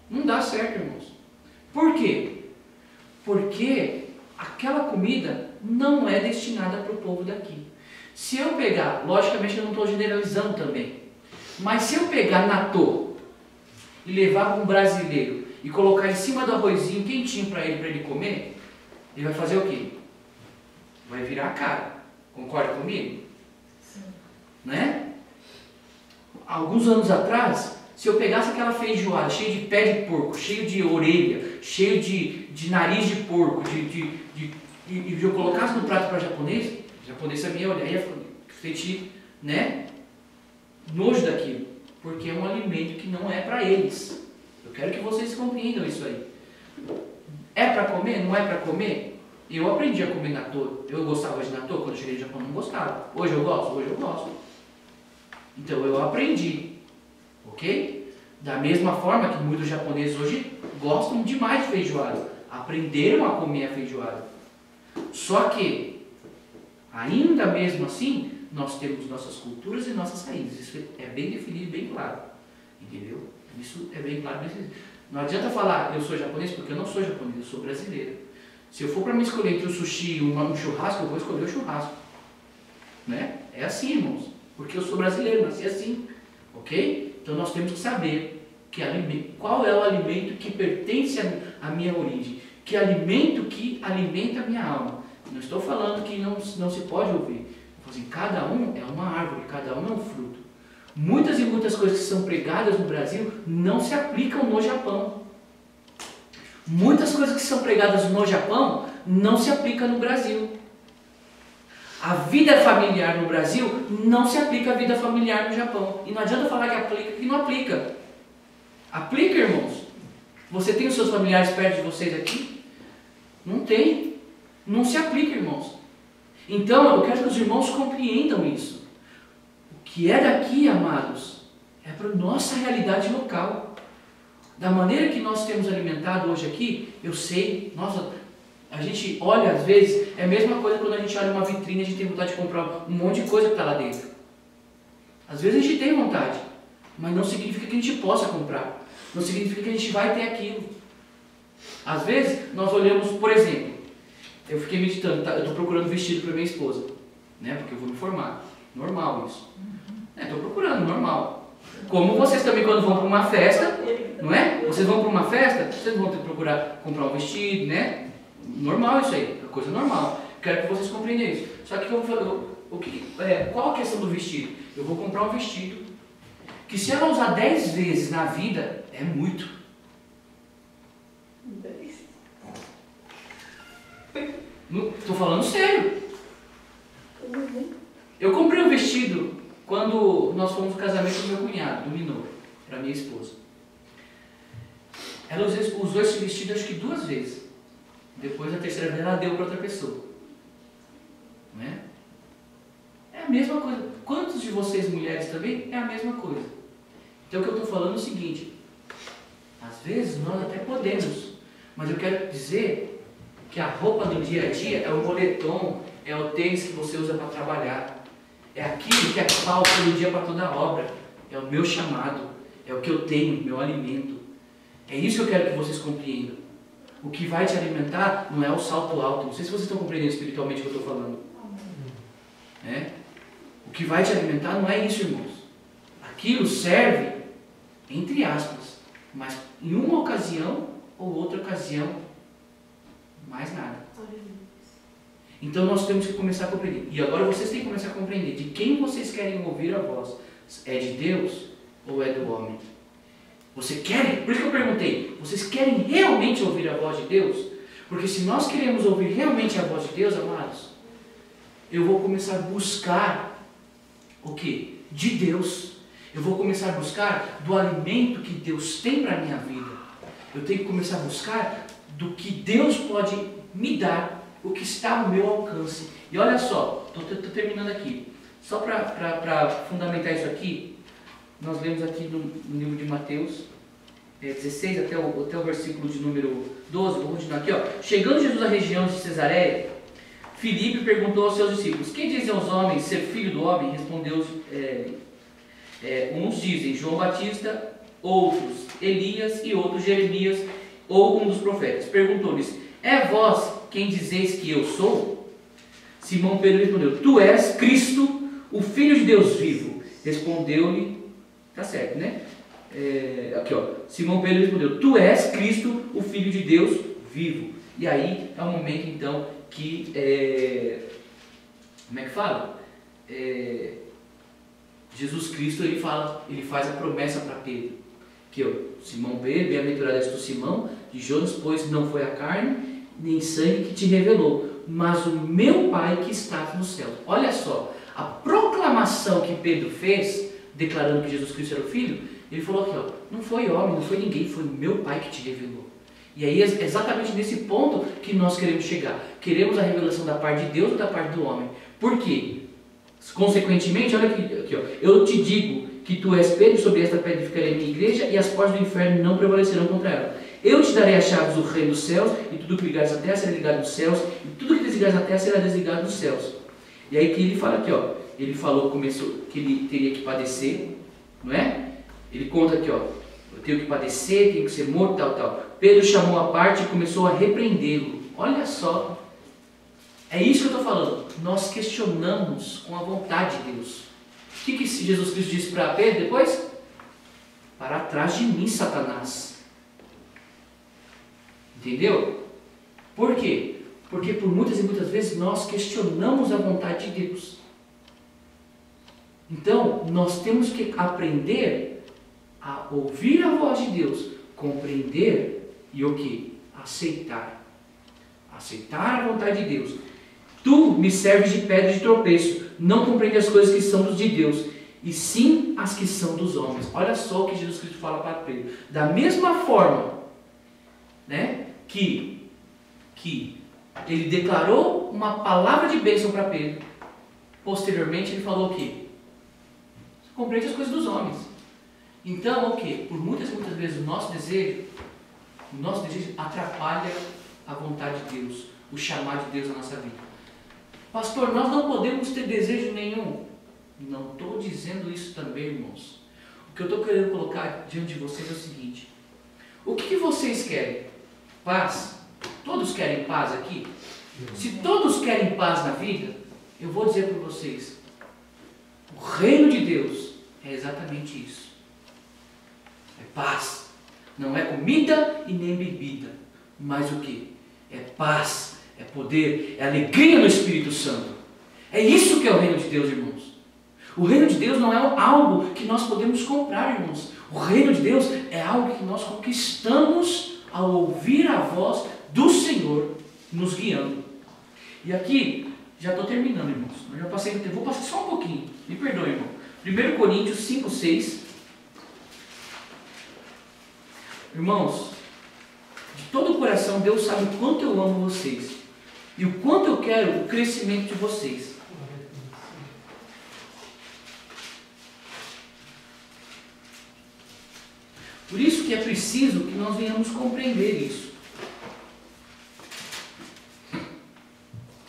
Não dá certo, irmãos. Por quê? Porque aquela comida não é destinada para o povo daqui. Se eu pegar, logicamente eu não estou generalizando também, mas se eu pegar natô e levar para um brasileiro e colocar em cima do arrozinho quentinho para ele comer, ele vai fazer o quê? Vai virar a cara. Concorda comigo? Sim. Né? Alguns anos atrás, se eu pegasse aquela feijoada cheia de pé de porco, cheio de orelha, cheio de nariz de porco, e eu colocasse no prato para japonês, o japonês sabia olhar e ia sentir, né, nojo daquilo, porque é um alimento que não é para eles. Eu quero que vocês compreendam isso aí. É para comer? Não é para comer? Eu aprendi a comer natô. Eu gostava de natô, quando eu cheguei no Japão não gostava. Hoje eu gosto? Hoje eu gosto. Então eu aprendi. Ok? Da mesma forma que muitos japoneses hoje gostam demais de feijoada. Aprenderam a comer a feijoada. Só que, ainda mesmo assim, nós temos nossas culturas e nossas raízes. Isso é bem definido e bem claro. Entendeu? Isso é bem claro. Não adianta falar eu sou japonês, porque eu não sou japonês, eu sou brasileiro. Se eu for para me escolher entre o sushi e um churrasco, eu vou escolher o churrasco. Né? É assim, irmãos. Porque eu sou brasileiro, nasci assim. Ok? Então nós temos que saber qual é o alimento que pertence à minha origem. Que alimento que alimenta a minha alma. Não estou falando que não se pode ouvir. Assim, cada um é uma árvore, cada um é um fruto. Muitas e muitas coisas que são pregadas no Brasil não se aplicam no Japão. Muitas coisas que são pregadas no Japão não se aplicam no Brasil. A vida familiar no Brasil não se aplica à vida familiar no Japão. E não adianta falar que aplica, que não aplica. Aplica, irmãos. Você tem os seus familiares perto de vocês aqui? Não tem. Não se aplica, irmãos. Então, eu quero que os irmãos compreendam isso. O que é daqui, amados, é para a nossa realidade local. Da maneira que nós temos alimentado hoje aqui, eu sei, nossa, a gente olha às vezes, é a mesma coisa quando a gente olha uma vitrine e a gente tem vontade de comprar um monte de coisa que está lá dentro. Às vezes a gente tem vontade, mas não significa que a gente possa comprar. Não significa que a gente vai ter aquilo. Às vezes nós olhamos, por exemplo, eu fiquei meditando, eu estou procurando vestido para minha esposa, né? Porque eu vou me formar. Normal isso. Estou procurando, normal. Como vocês também quando vão para uma festa, não é? Vocês vão para uma festa, vocês vão ter que procurar comprar um vestido, né? Normal isso aí, é coisa normal. Quero que vocês compreendam isso. Só que qual a questão do vestido? Eu vou comprar um vestido que se ela usar 10 vezes na vida, é muito. 10. Estou falando sério. Eu comprei um vestido quando nós fomos no casamento do meu cunhado, do Minor, para minha esposa. Ela usou esse vestido acho que 2 vezes. Depois, a terceira vez, ela deu para outra pessoa. Não é? É a mesma coisa. Quantos de vocês, mulheres, também? É a mesma coisa. Então, o que eu estou falando é o seguinte. Às vezes, nós até podemos. Mas eu quero dizer que a roupa do dia a dia é o moletom, é o tênis que você usa para trabalhar. É aquilo que é pau todo dia para toda obra. É o meu chamado. É o que eu tenho, meu alimento. É isso que eu quero que vocês compreendam. O que vai te alimentar não é o salto alto. Não sei se vocês estão compreendendo espiritualmente o que eu estou falando. O que vai te alimentar não é isso, irmãos. Aquilo serve, entre aspas, mas em uma ocasião ou outra ocasião, mais nada. Então nós temos que começar a compreender. E agora vocês têm que começar a compreender de quem vocês querem ouvir a voz. É de Deus ou é do homem? Você quer? Por isso que eu perguntei, vocês querem realmente ouvir a voz de Deus? Porque se nós queremos ouvir realmente a voz de Deus, amados, eu vou começar a buscar o quê? De Deus. Eu vou começar a buscar do alimento que Deus tem para a minha vida. Eu tenho que começar a buscar do que Deus pode me dar, o que está ao meu alcance. E olha só, estou terminando aqui. Só para fundamentar isso aqui, nós lemos aqui no livro de Mateus 16 até o versículo de número 12, vou continuar aqui. Chegando Jesus à região de Cesareia, Filipe perguntou aos seus discípulos: quem dizem aos homens ser filho do homem? Respondeu, uns dizem João Batista, outros Elias e outros Jeremias ou um dos profetas. Perguntou-lhes: é vós quem dizeis que eu sou? Simão Pedro respondeu: tu és Cristo, o Filho de Deus vivo. Respondeu-lhe, tá certo, né? Simão Pedro respondeu: tu és Cristo, o Filho de Deus vivo. E aí é o momento então que, como é que fala? Jesus Cristo ele faz a promessa para Pedro, que Simão Pedro, bem-aventurado és tu, Simão de Jonas, pois não foi a carne nem sangue que te revelou, mas o meu Pai que está nos céus. Olha só, a proclamação que Pedro fez, declarando que Jesus Cristo era o Filho, ele falou aqui, não foi homem, não foi ninguém, foi o meu Pai que te revelou. E aí é exatamente nesse ponto que nós queremos chegar. Queremos a revelação da parte de Deus ou da parte do homem. Por quê? Consequentemente, olha aqui, eu te digo que tu és Pedro, sobre esta pedra edificarei a minha igreja, e as portas do inferno não prevalecerão contra ela. Eu te darei as chaves do reino dos céus, e tudo que ligares na terra será ligado nos céus, e tudo que desligares na terra será desligado nos céus. E aí que ele fala aqui, ele falou que ele teria que padecer, não é? Ele conta aqui, eu tenho que padecer, tenho que ser morto, tal. Pedro chamou a parte e começou a repreendê-lo. Olha só, é isso que eu estou falando. Nós questionamos com a vontade de Deus. O que Jesus Cristo disse para Pedro depois? Para trás de mim, Satanás. Entendeu? Por quê? Porque por muitas e muitas vezes nós questionamos a vontade de Deus. Então, nós temos que aprender a ouvir a voz de Deus, compreender e o que? Aceitar. Aceitar a vontade de Deus. Tu me serves de pedra de tropeço, não compreende as coisas que são de Deus, e sim as que são dos homens. Olha só o que Jesus Cristo fala para Pedro. Da mesma forma, né, que Ele declarou uma palavra de bênção para Pedro. Posteriormente ele falou o quê? Compreende as coisas dos homens. Então, o quê? Por muitas vezes o nosso desejo atrapalha a vontade de Deus, o chamar de Deus na nossa vida. Pastor, nós não podemos ter desejo nenhum. Não estou dizendo isso também, irmãos. O que eu estou querendo colocar diante de vocês é o seguinte: o que vocês querem? Paz? Todos querem paz aqui? Se todos querem paz na vida, eu vou dizer para vocês, o reino de Deus é exatamente isso. É paz. Não é comida e nem bebida. Mas o que? É paz, é poder, é alegria no Espírito Santo. É isso que é o reino de Deus, irmãos. O reino de Deus não é algo que nós podemos comprar, irmãos. O reino de Deus é algo que nós conquistamos ao ouvir a voz do Senhor nos guiando. E aqui, já estou terminando, irmãos. Eu já passei, vou passar só um pouquinho. Me perdoe, irmão. 1 Coríntios 5, 6. Irmãos, de todo o coração, Deus sabe o quanto eu amo vocês. E o quanto eu quero o crescimento de vocês. Por isso que é preciso que nós venhamos compreender isso.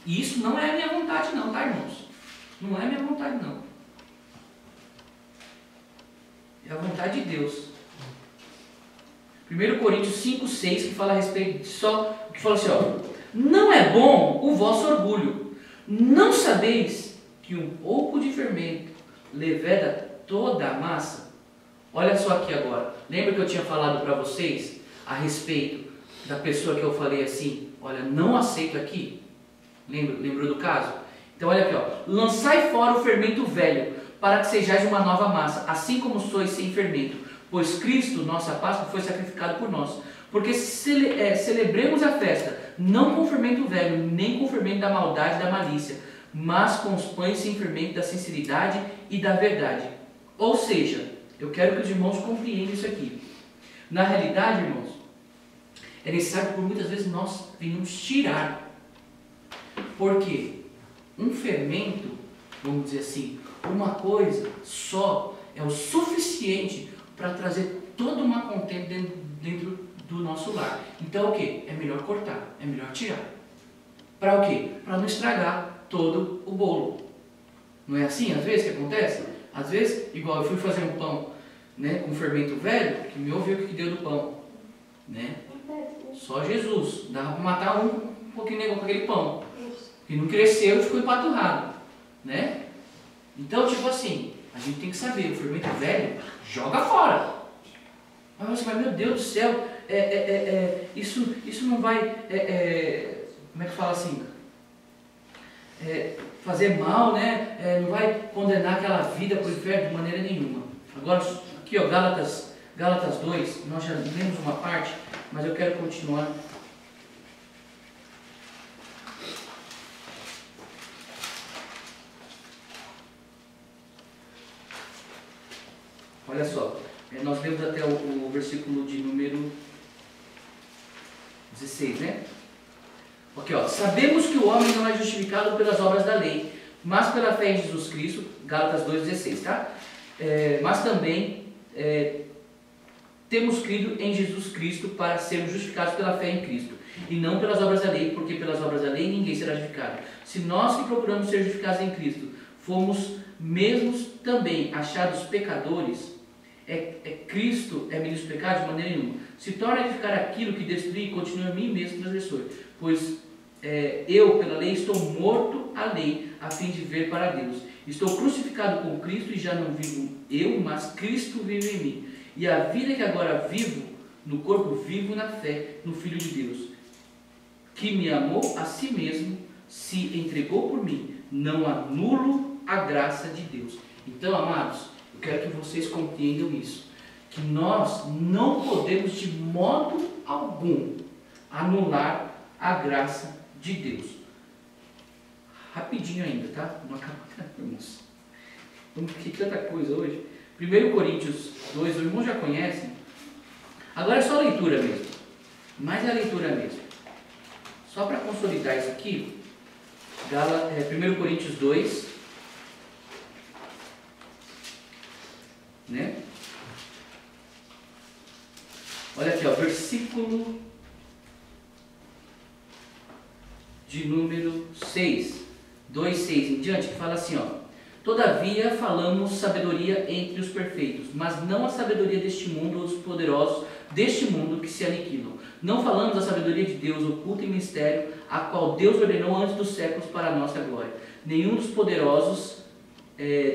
E isso não é a minha vontade não, tá, irmãos? Não é a minha vontade não. É a vontade de Deus. 1 Coríntios 5, 6, que fala a respeito de que fala assim, ó: não é bom o vosso orgulho. Não sabeis que um pouco de fermento leveda toda a massa? Olha só aqui agora. Lembra que eu tinha falado para vocês a respeito da pessoa que eu falei assim, olha, não aceito aqui? Lembrou do caso? Então olha aqui, ó: lançai fora o fermento velho, para que sejais uma nova massa, assim como sois sem fermento, pois Cristo, nossa Páscoa, foi sacrificado por nós. Porque celebremos a festa, não com fermento velho, nem com fermento da maldade e da malícia, mas com os pães sem fermento da sinceridade e da verdade. Ou seja, eu quero que os irmãos compreendam isso aqui. Na realidade, irmãos, é necessário que por muitas vezes nós venhamos tirar. Porque um fermento, vamos dizer assim, uma coisa só é o suficiente para trazer toda uma contenda dentro do nosso lar. Então o que? É melhor cortar, é melhor tirar. Para o quê? Para não estragar todo o bolo. Não é assim às vezes que acontece? Às vezes, igual eu fui fazer um pão, né, com fermento velho, que me ouviu o que deu do pão. Né? Só Jesus. Dava para matar um pouquinho com aquele pão. Que não cresceu e ficou empaturrado. Né? Então, tipo assim, a gente tem que saber, o fermento velho, joga fora. Mas meu Deus do céu, isso não vai, como é que fala assim? Fazer mal, né? Não vai condenar aquela vida para o inferno de maneira nenhuma. Agora, aqui ó, Gálatas 2, nós já lemos uma parte, mas eu quero continuar. Olha só, nós lemos até o versículo de número 16, né? Aqui, ó: sabemos que o homem não é justificado pelas obras da lei, mas pela fé em Jesus Cristo, Gálatas 2,16, tá? Mas também temos crido em Jesus Cristo para sermos justificados pela fé em Cristo, e não pelas obras da lei, porque pelas obras da lei ninguém será justificado. Se nós que procuramos ser justificados em Cristo fomos mesmos também achados pecadores, Cristo é ministro do pecado de maneira nenhuma. Se torna a edificar aquilo que destruí e continua a mim mesmo transgressor. Pois eu, pela lei, estou morto à lei, a fim de viver para Deus. Estou crucificado com Cristo e já não vivo eu, mas Cristo vive em mim. E a vida que agora vivo, no corpo vivo na fé, no Filho de Deus, que me amou a si mesmo, se entregou por mim. Não anulo a graça de Deus. Então, amados, eu quero que vocês compreendam isso, que nós não podemos de modo algum anular a graça de Deus. Rapidinho ainda, tá? Não acabamos. Que tanta coisa hoje. 1 Coríntios 2, os irmãos já conhecem. Agora é só leitura mesmo. Mas é a leitura mesmo. Só para consolidar isso aqui, 1 Coríntios 2, né? Olha aqui, ó, versículo de número 6, 2, 6 em diante, que fala assim, ó: todavia falamos sabedoria entre os perfeitos, mas não a sabedoria deste mundo ou dos poderosos deste mundo que se aniquilam. Não falamos a sabedoria de Deus oculta em mistério, a qual Deus ordenou antes dos séculos para a nossa glória. Nenhum dos poderosos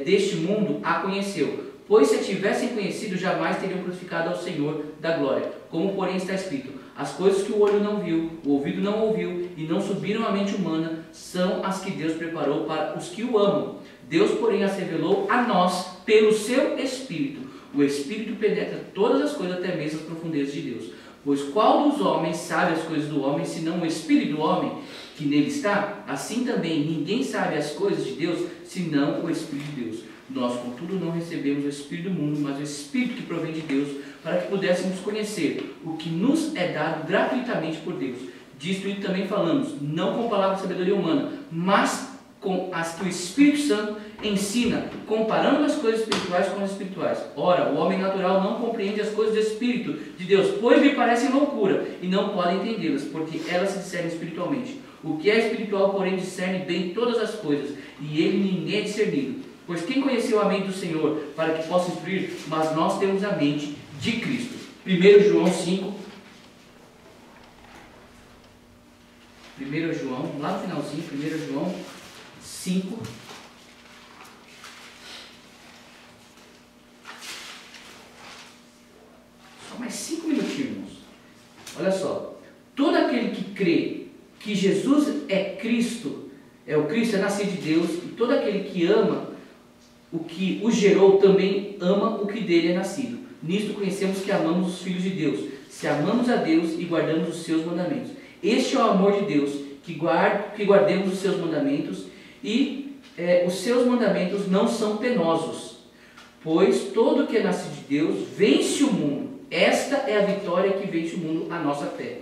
deste mundo a conheceu, pois se a tivessem conhecido, jamais teriam crucificado ao Senhor da glória. Como porém está escrito: as coisas que o olho não viu, o ouvido não ouviu e não subiram à mente humana, são as que Deus preparou para os que o amam. Deus, porém, as revelou a nós pelo seu Espírito. O Espírito penetra todas as coisas, até mesmo as profundezas de Deus. Pois qual dos homens sabe as coisas do homem, senão o Espírito do homem que nele está? Assim também ninguém sabe as coisas de Deus, senão o Espírito de Deus. Nós, contudo, não recebemos o Espírito do mundo, mas o Espírito que provém de Deus, para que pudéssemos conhecer o que nos é dado gratuitamente por Deus. Disto também falamos, não com palavras de sabedoria humana, mas com as que o Espírito Santo ensina, comparando as coisas espirituais com as espirituais. Ora, o homem natural não compreende as coisas do Espírito de Deus, pois lhe parecem loucura, e não pode entendê-las, porque elas se discernem espiritualmente. O que é espiritual, porém, discerne bem todas as coisas, e ele ninguém é discernido. Pois quem conheceu a mente do Senhor, para que possa instruir? Mas nós temos a mente de Cristo. 1 João 5. 1 João, lá no finalzinho, 1 João 5. Só mais 5 minutinhos, irmãos. Olha só. Todo aquele que crê que Jesus é Cristo, o Cristo é nascido de Deus, e todo aquele que ama o que o gerou também ama o que dele é nascido. Nisto conhecemos que amamos os filhos de Deus, se amamos a Deus e guardamos os seus mandamentos. Este é o amor de Deus, que guardemos os seus mandamentos, e os seus mandamentos não são penosos, pois todo que é nascido de Deus vence o mundo. Esta é a vitória que vence o mundo, a nossa fé.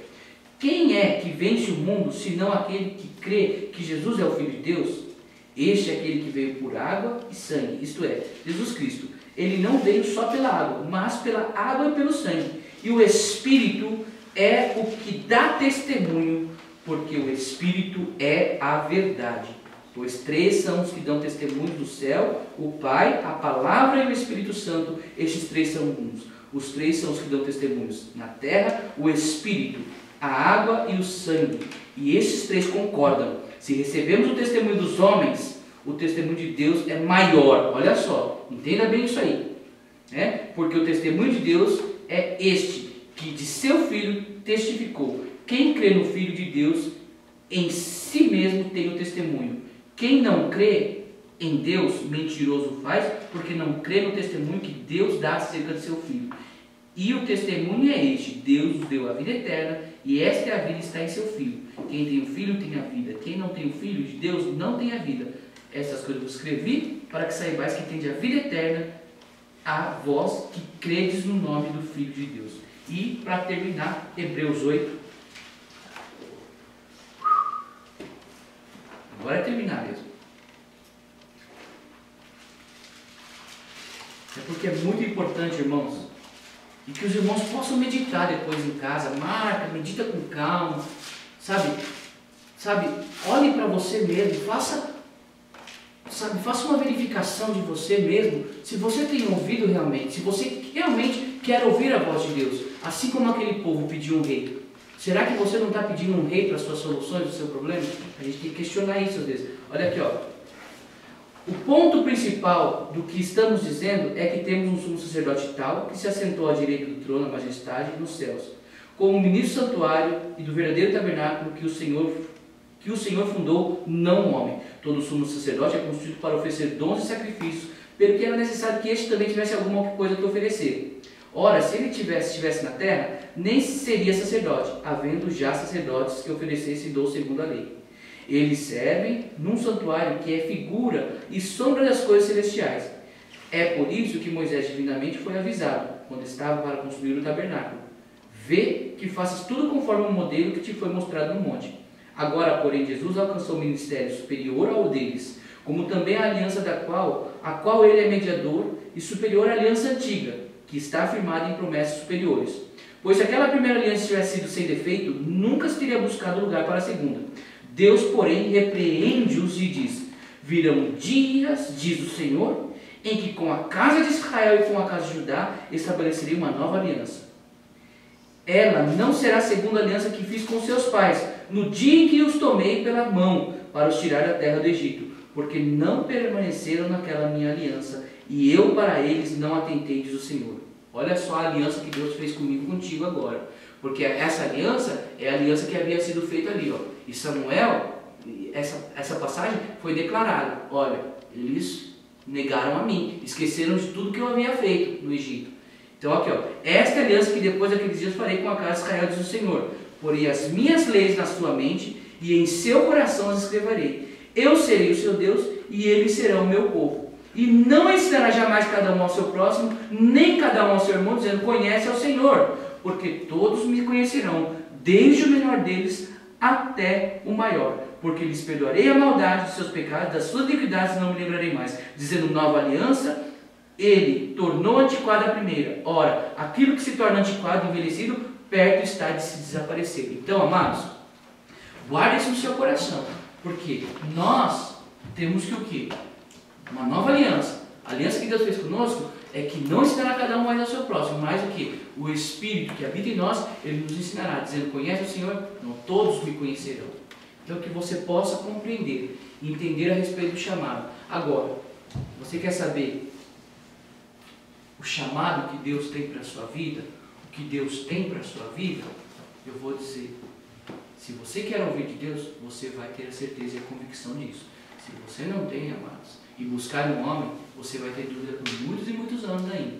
Quem é que vence o mundo, senão aquele que crê que Jesus é o Filho de Deus? Este é aquele que veio por água e sangue, isto é, Jesus Cristo. Ele não veio só pela água, mas pela água e pelo sangue. E o Espírito é o que dá testemunho, porque o Espírito é a verdade. Pois 3 são os que dão testemunho do céu: o Pai, a Palavra e o Espírito Santo. Estes 3 são uns. Os 3 são os que dão testemunhos na terra: o Espírito, a água e o sangue. E estes 3 concordam. Se recebemos o testemunho dos homens, o testemunho de Deus é maior. Olha só, entenda bem isso aí. Porque o testemunho de Deus é este, que de seu Filho testificou. Quem crê no Filho de Deus, em si mesmo tem o testemunho. Quem não crê em Deus, mentiroso faz, porque não crê no testemunho que Deus dá acerca de seu Filho. E o testemunho é este: Deus nos deu a vida eterna, e esta é a vida, está em seu Filho. Quem tem o Filho tem a vida. Quem não tem o Filho de Deus não tem a vida. Essas coisas eu escrevi para que saibais que tende a vida eterna, a vós que credes no nome do Filho de Deus. E, para terminar, Hebreus 8. Agora é terminar mesmo. É porque é muito importante, irmãos, e que os irmãos possam meditar depois em casa. Marca, medita com calma, sabe, olhe para você mesmo, faça uma verificação de você mesmo, se você tem ouvido realmente, se você realmente quer ouvir a voz de Deus, assim como aquele povo pediu um rei. Será que você não está pedindo um rei para as suas soluções do seu problema? A gente tem que questionar isso às vezes. Olha aqui, ó. O ponto principal do que estamos dizendo é que temos um sumo sacerdote tal, que se assentou à direita do trono, a majestade nos céus, como ministro do santuário e do verdadeiro tabernáculo que o Senhor fundou, não o homem. Todo sumo sacerdote é constituído para oferecer dons e sacrifícios, pelo que era necessário que este também tivesse alguma coisa que oferecer. Ora, se ele estivesse na terra, nem seria sacerdote, havendo já sacerdotes que oferecessem dons segundo a lei. Eles servem num santuário que é figura e sombra das coisas celestiais. É por isso que Moisés divinamente foi avisado, quando estava para construir o tabernáculo: vê que faças tudo conforme o modelo que te foi mostrado no monte. Agora, porém, Jesus alcançou um ministério superior ao deles, como também a aliança a qual ele é mediador, e superior à aliança antiga, que está afirmada em promessas superiores. Pois se aquela primeira aliança tivesse sido sem defeito, nunca se teria buscado lugar para a segunda. Deus, porém, repreende-os e diz: virão dias, diz o Senhor, em que com a casa de Israel e com a casa de Judá estabelecerei uma nova aliança. Ela não será segundo a aliança que fiz com seus pais, no dia em que os tomei pela mão para os tirar da terra do Egito, porque não permaneceram naquela minha aliança, e eu para eles não atentei, diz o Senhor. Olha só a aliança que Deus fez comigo e contigo agora, porque essa aliança é a aliança que havia sido feita ali, ó. E Samuel, essa passagem foi declarada: olha, eles negaram a mim, esqueceram de tudo que eu havia feito no Egito. Então aqui, ó, esta é a aliança que depois daqueles dias farei com a casa de Israel, diz o Senhor. Porei as minhas leis na sua mente e em seu coração as escreverei. Eu serei o seu Deus e eles serão o meu povo. E não ensinará jamais cada um ao seu próximo, nem cada um ao seu irmão, dizendo: conhece ao Senhor, porque todos me conhecerão, desde o menor deles até o maior, porque lhes perdoarei a maldade dos seus pecados, das suas iniquidades não me lembrarei mais. Dizendo nova aliança, ele tornou antiquada a primeira. Ora, aquilo que se torna antiquado e envelhecido, perto está de se desaparecer. Então, amados, guarde isso no seu coração, porque nós temos que o quê? Uma nova aliança. A aliança que Deus fez conosco é que não ensinará cada um mais ao seu próximo, mas o que? O Espírito que habita em nós, ele nos ensinará, dizendo: conhece o Senhor? Não todos me conhecerão. Então, que você possa compreender e entender a respeito do chamado. Agora, você quer saber o chamado que Deus tem para a sua vida? O que Deus tem para a sua vida? Eu vou dizer: se você quer ouvir de Deus, você vai ter a certeza e a convicção disso. Se você não tem, amados, e buscar um homem, você vai ter dúvida por muitos e muitos anos ainda.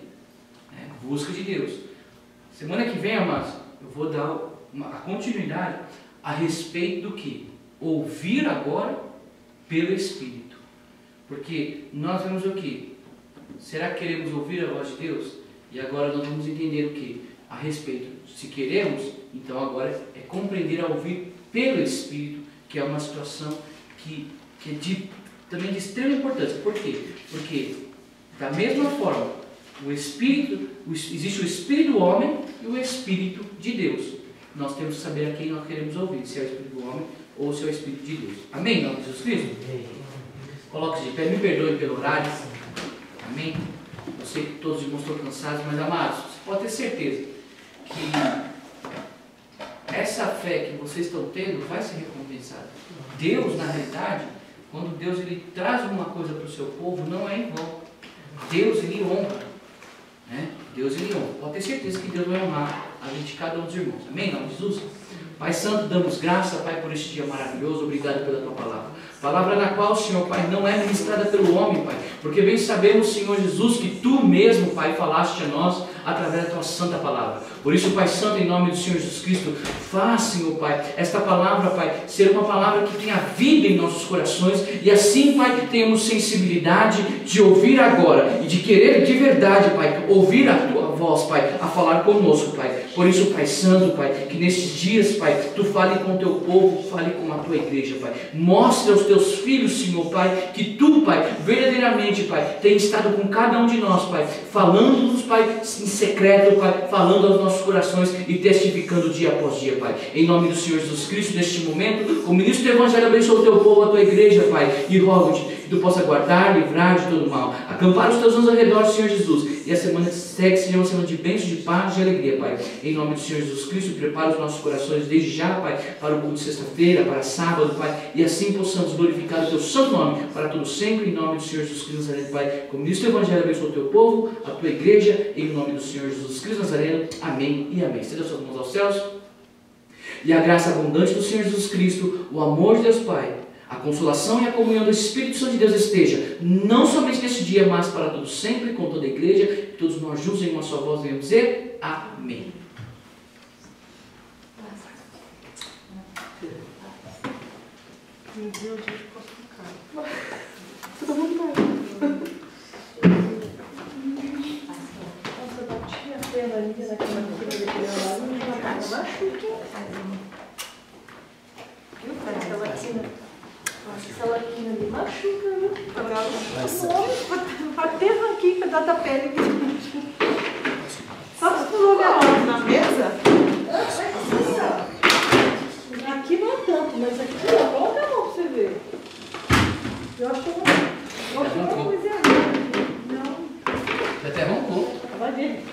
Busca de Deus. Semana que vem, amados, eu vou dar a continuidade a respeito do que? Ouvir agora pelo Espírito. Porque nós vemos o que? Será que queremos ouvir a voz de Deus? E agora nós vamos entender o que? A respeito. Se queremos, então agora é compreender a ouvir pelo Espírito, que é uma situação que é também de extrema importância. Por quê? Porque da mesma forma, existe o Espírito do homem e o Espírito de Deus. Nós temos que saber a quem nós queremos ouvir, se é o Espírito do homem ou se é o Espírito de Deus. Amém? Em nome de Jesus Cristo? Coloque-se de pé, me perdoe pelo horário. Amém? Eu sei que todos os irmãos estão cansados, mas amados, você pode ter certeza que essa fé que vocês estão tendo vai ser recompensada. Deus, na realidade, quando Deus ele traz uma coisa para o seu povo, não é em vão. Deus ele honra. Deus ele honra. Pode ter certeza que Deus vai honrar a gente, cada um dos irmãos. Amém? Em nome de Jesus? Pai Santo, damos graça, Pai, por este dia maravilhoso. Obrigado pela Tua palavra. Palavra na qual, Senhor, Pai, não é ministrada pelo homem, Pai. Porque bem sabemos, Senhor Jesus, que Tu mesmo, Pai, falaste a nós através da Tua santa palavra. Por isso, Pai Santo, em nome do Senhor Jesus Cristo, faz, Senhor, Pai, esta palavra, Pai, ser uma palavra que tenha vida em nossos corações. E assim, Pai, que tenhamos sensibilidade de ouvir agora e de querer de verdade, Pai, ouvir a Tua voz, Pai, a falar conosco, Pai. Por isso, Pai Santo, Pai, que nesses dias, Pai, Tu fale com o Teu povo, fale com a Tua igreja, Pai. Mostre aos Teus filhos, Senhor, Pai, que Tu, Pai, verdadeiramente, Pai, tem estado com cada um de nós, Pai, falando-nos, Pai, em secreto, Pai, falando aos nossos corações e testificando dia após dia, Pai. Em nome do Senhor Jesus Cristo, neste momento, como ministro do Evangelho, abençoa o Teu povo, a Tua igreja, Pai, e rogo-te que Tu possa guardar, livrar de todo mal, acampar os Teus anjos ao redor, Senhor Jesus. E a semana que segue seja uma semana de bênçãos, de paz, de alegria, Pai. Em nome do Senhor Jesus Cristo, prepara os nossos corações desde já, Pai, para o culto de sexta-feira, para sábado, Pai, e assim possamos glorificar o Teu santo nome, para todo sempre, em nome do Senhor Jesus Cristo Nazareno, Pai. Como ministro do Evangelho, abençoa o Teu povo, a Tua igreja, em nome do Senhor Jesus Cristo Nazareno. Amém e amém. Estenda suas mãos aos céus. E a graça abundante do Senhor Jesus Cristo, o amor de Deus Pai, a consolação e a comunhão do Espírito Santo de Deus esteja, não somente neste dia, mas para todos sempre, com toda a igreja, e todos nós juntos em uma só voz devemos dizer amém. Meu Deus, gente, posso ficar. Todo mundo vai. Nossa, eu bati a pena ali naquela coisa daquele lá, não vai. Até aqui, pedaço da pele. Só que pulou na mesa? Aqui não é tanto, mas aqui volta não pra você ver. Eu acho que eu vou coisa errada. Não. Você até roncou. Vai ver.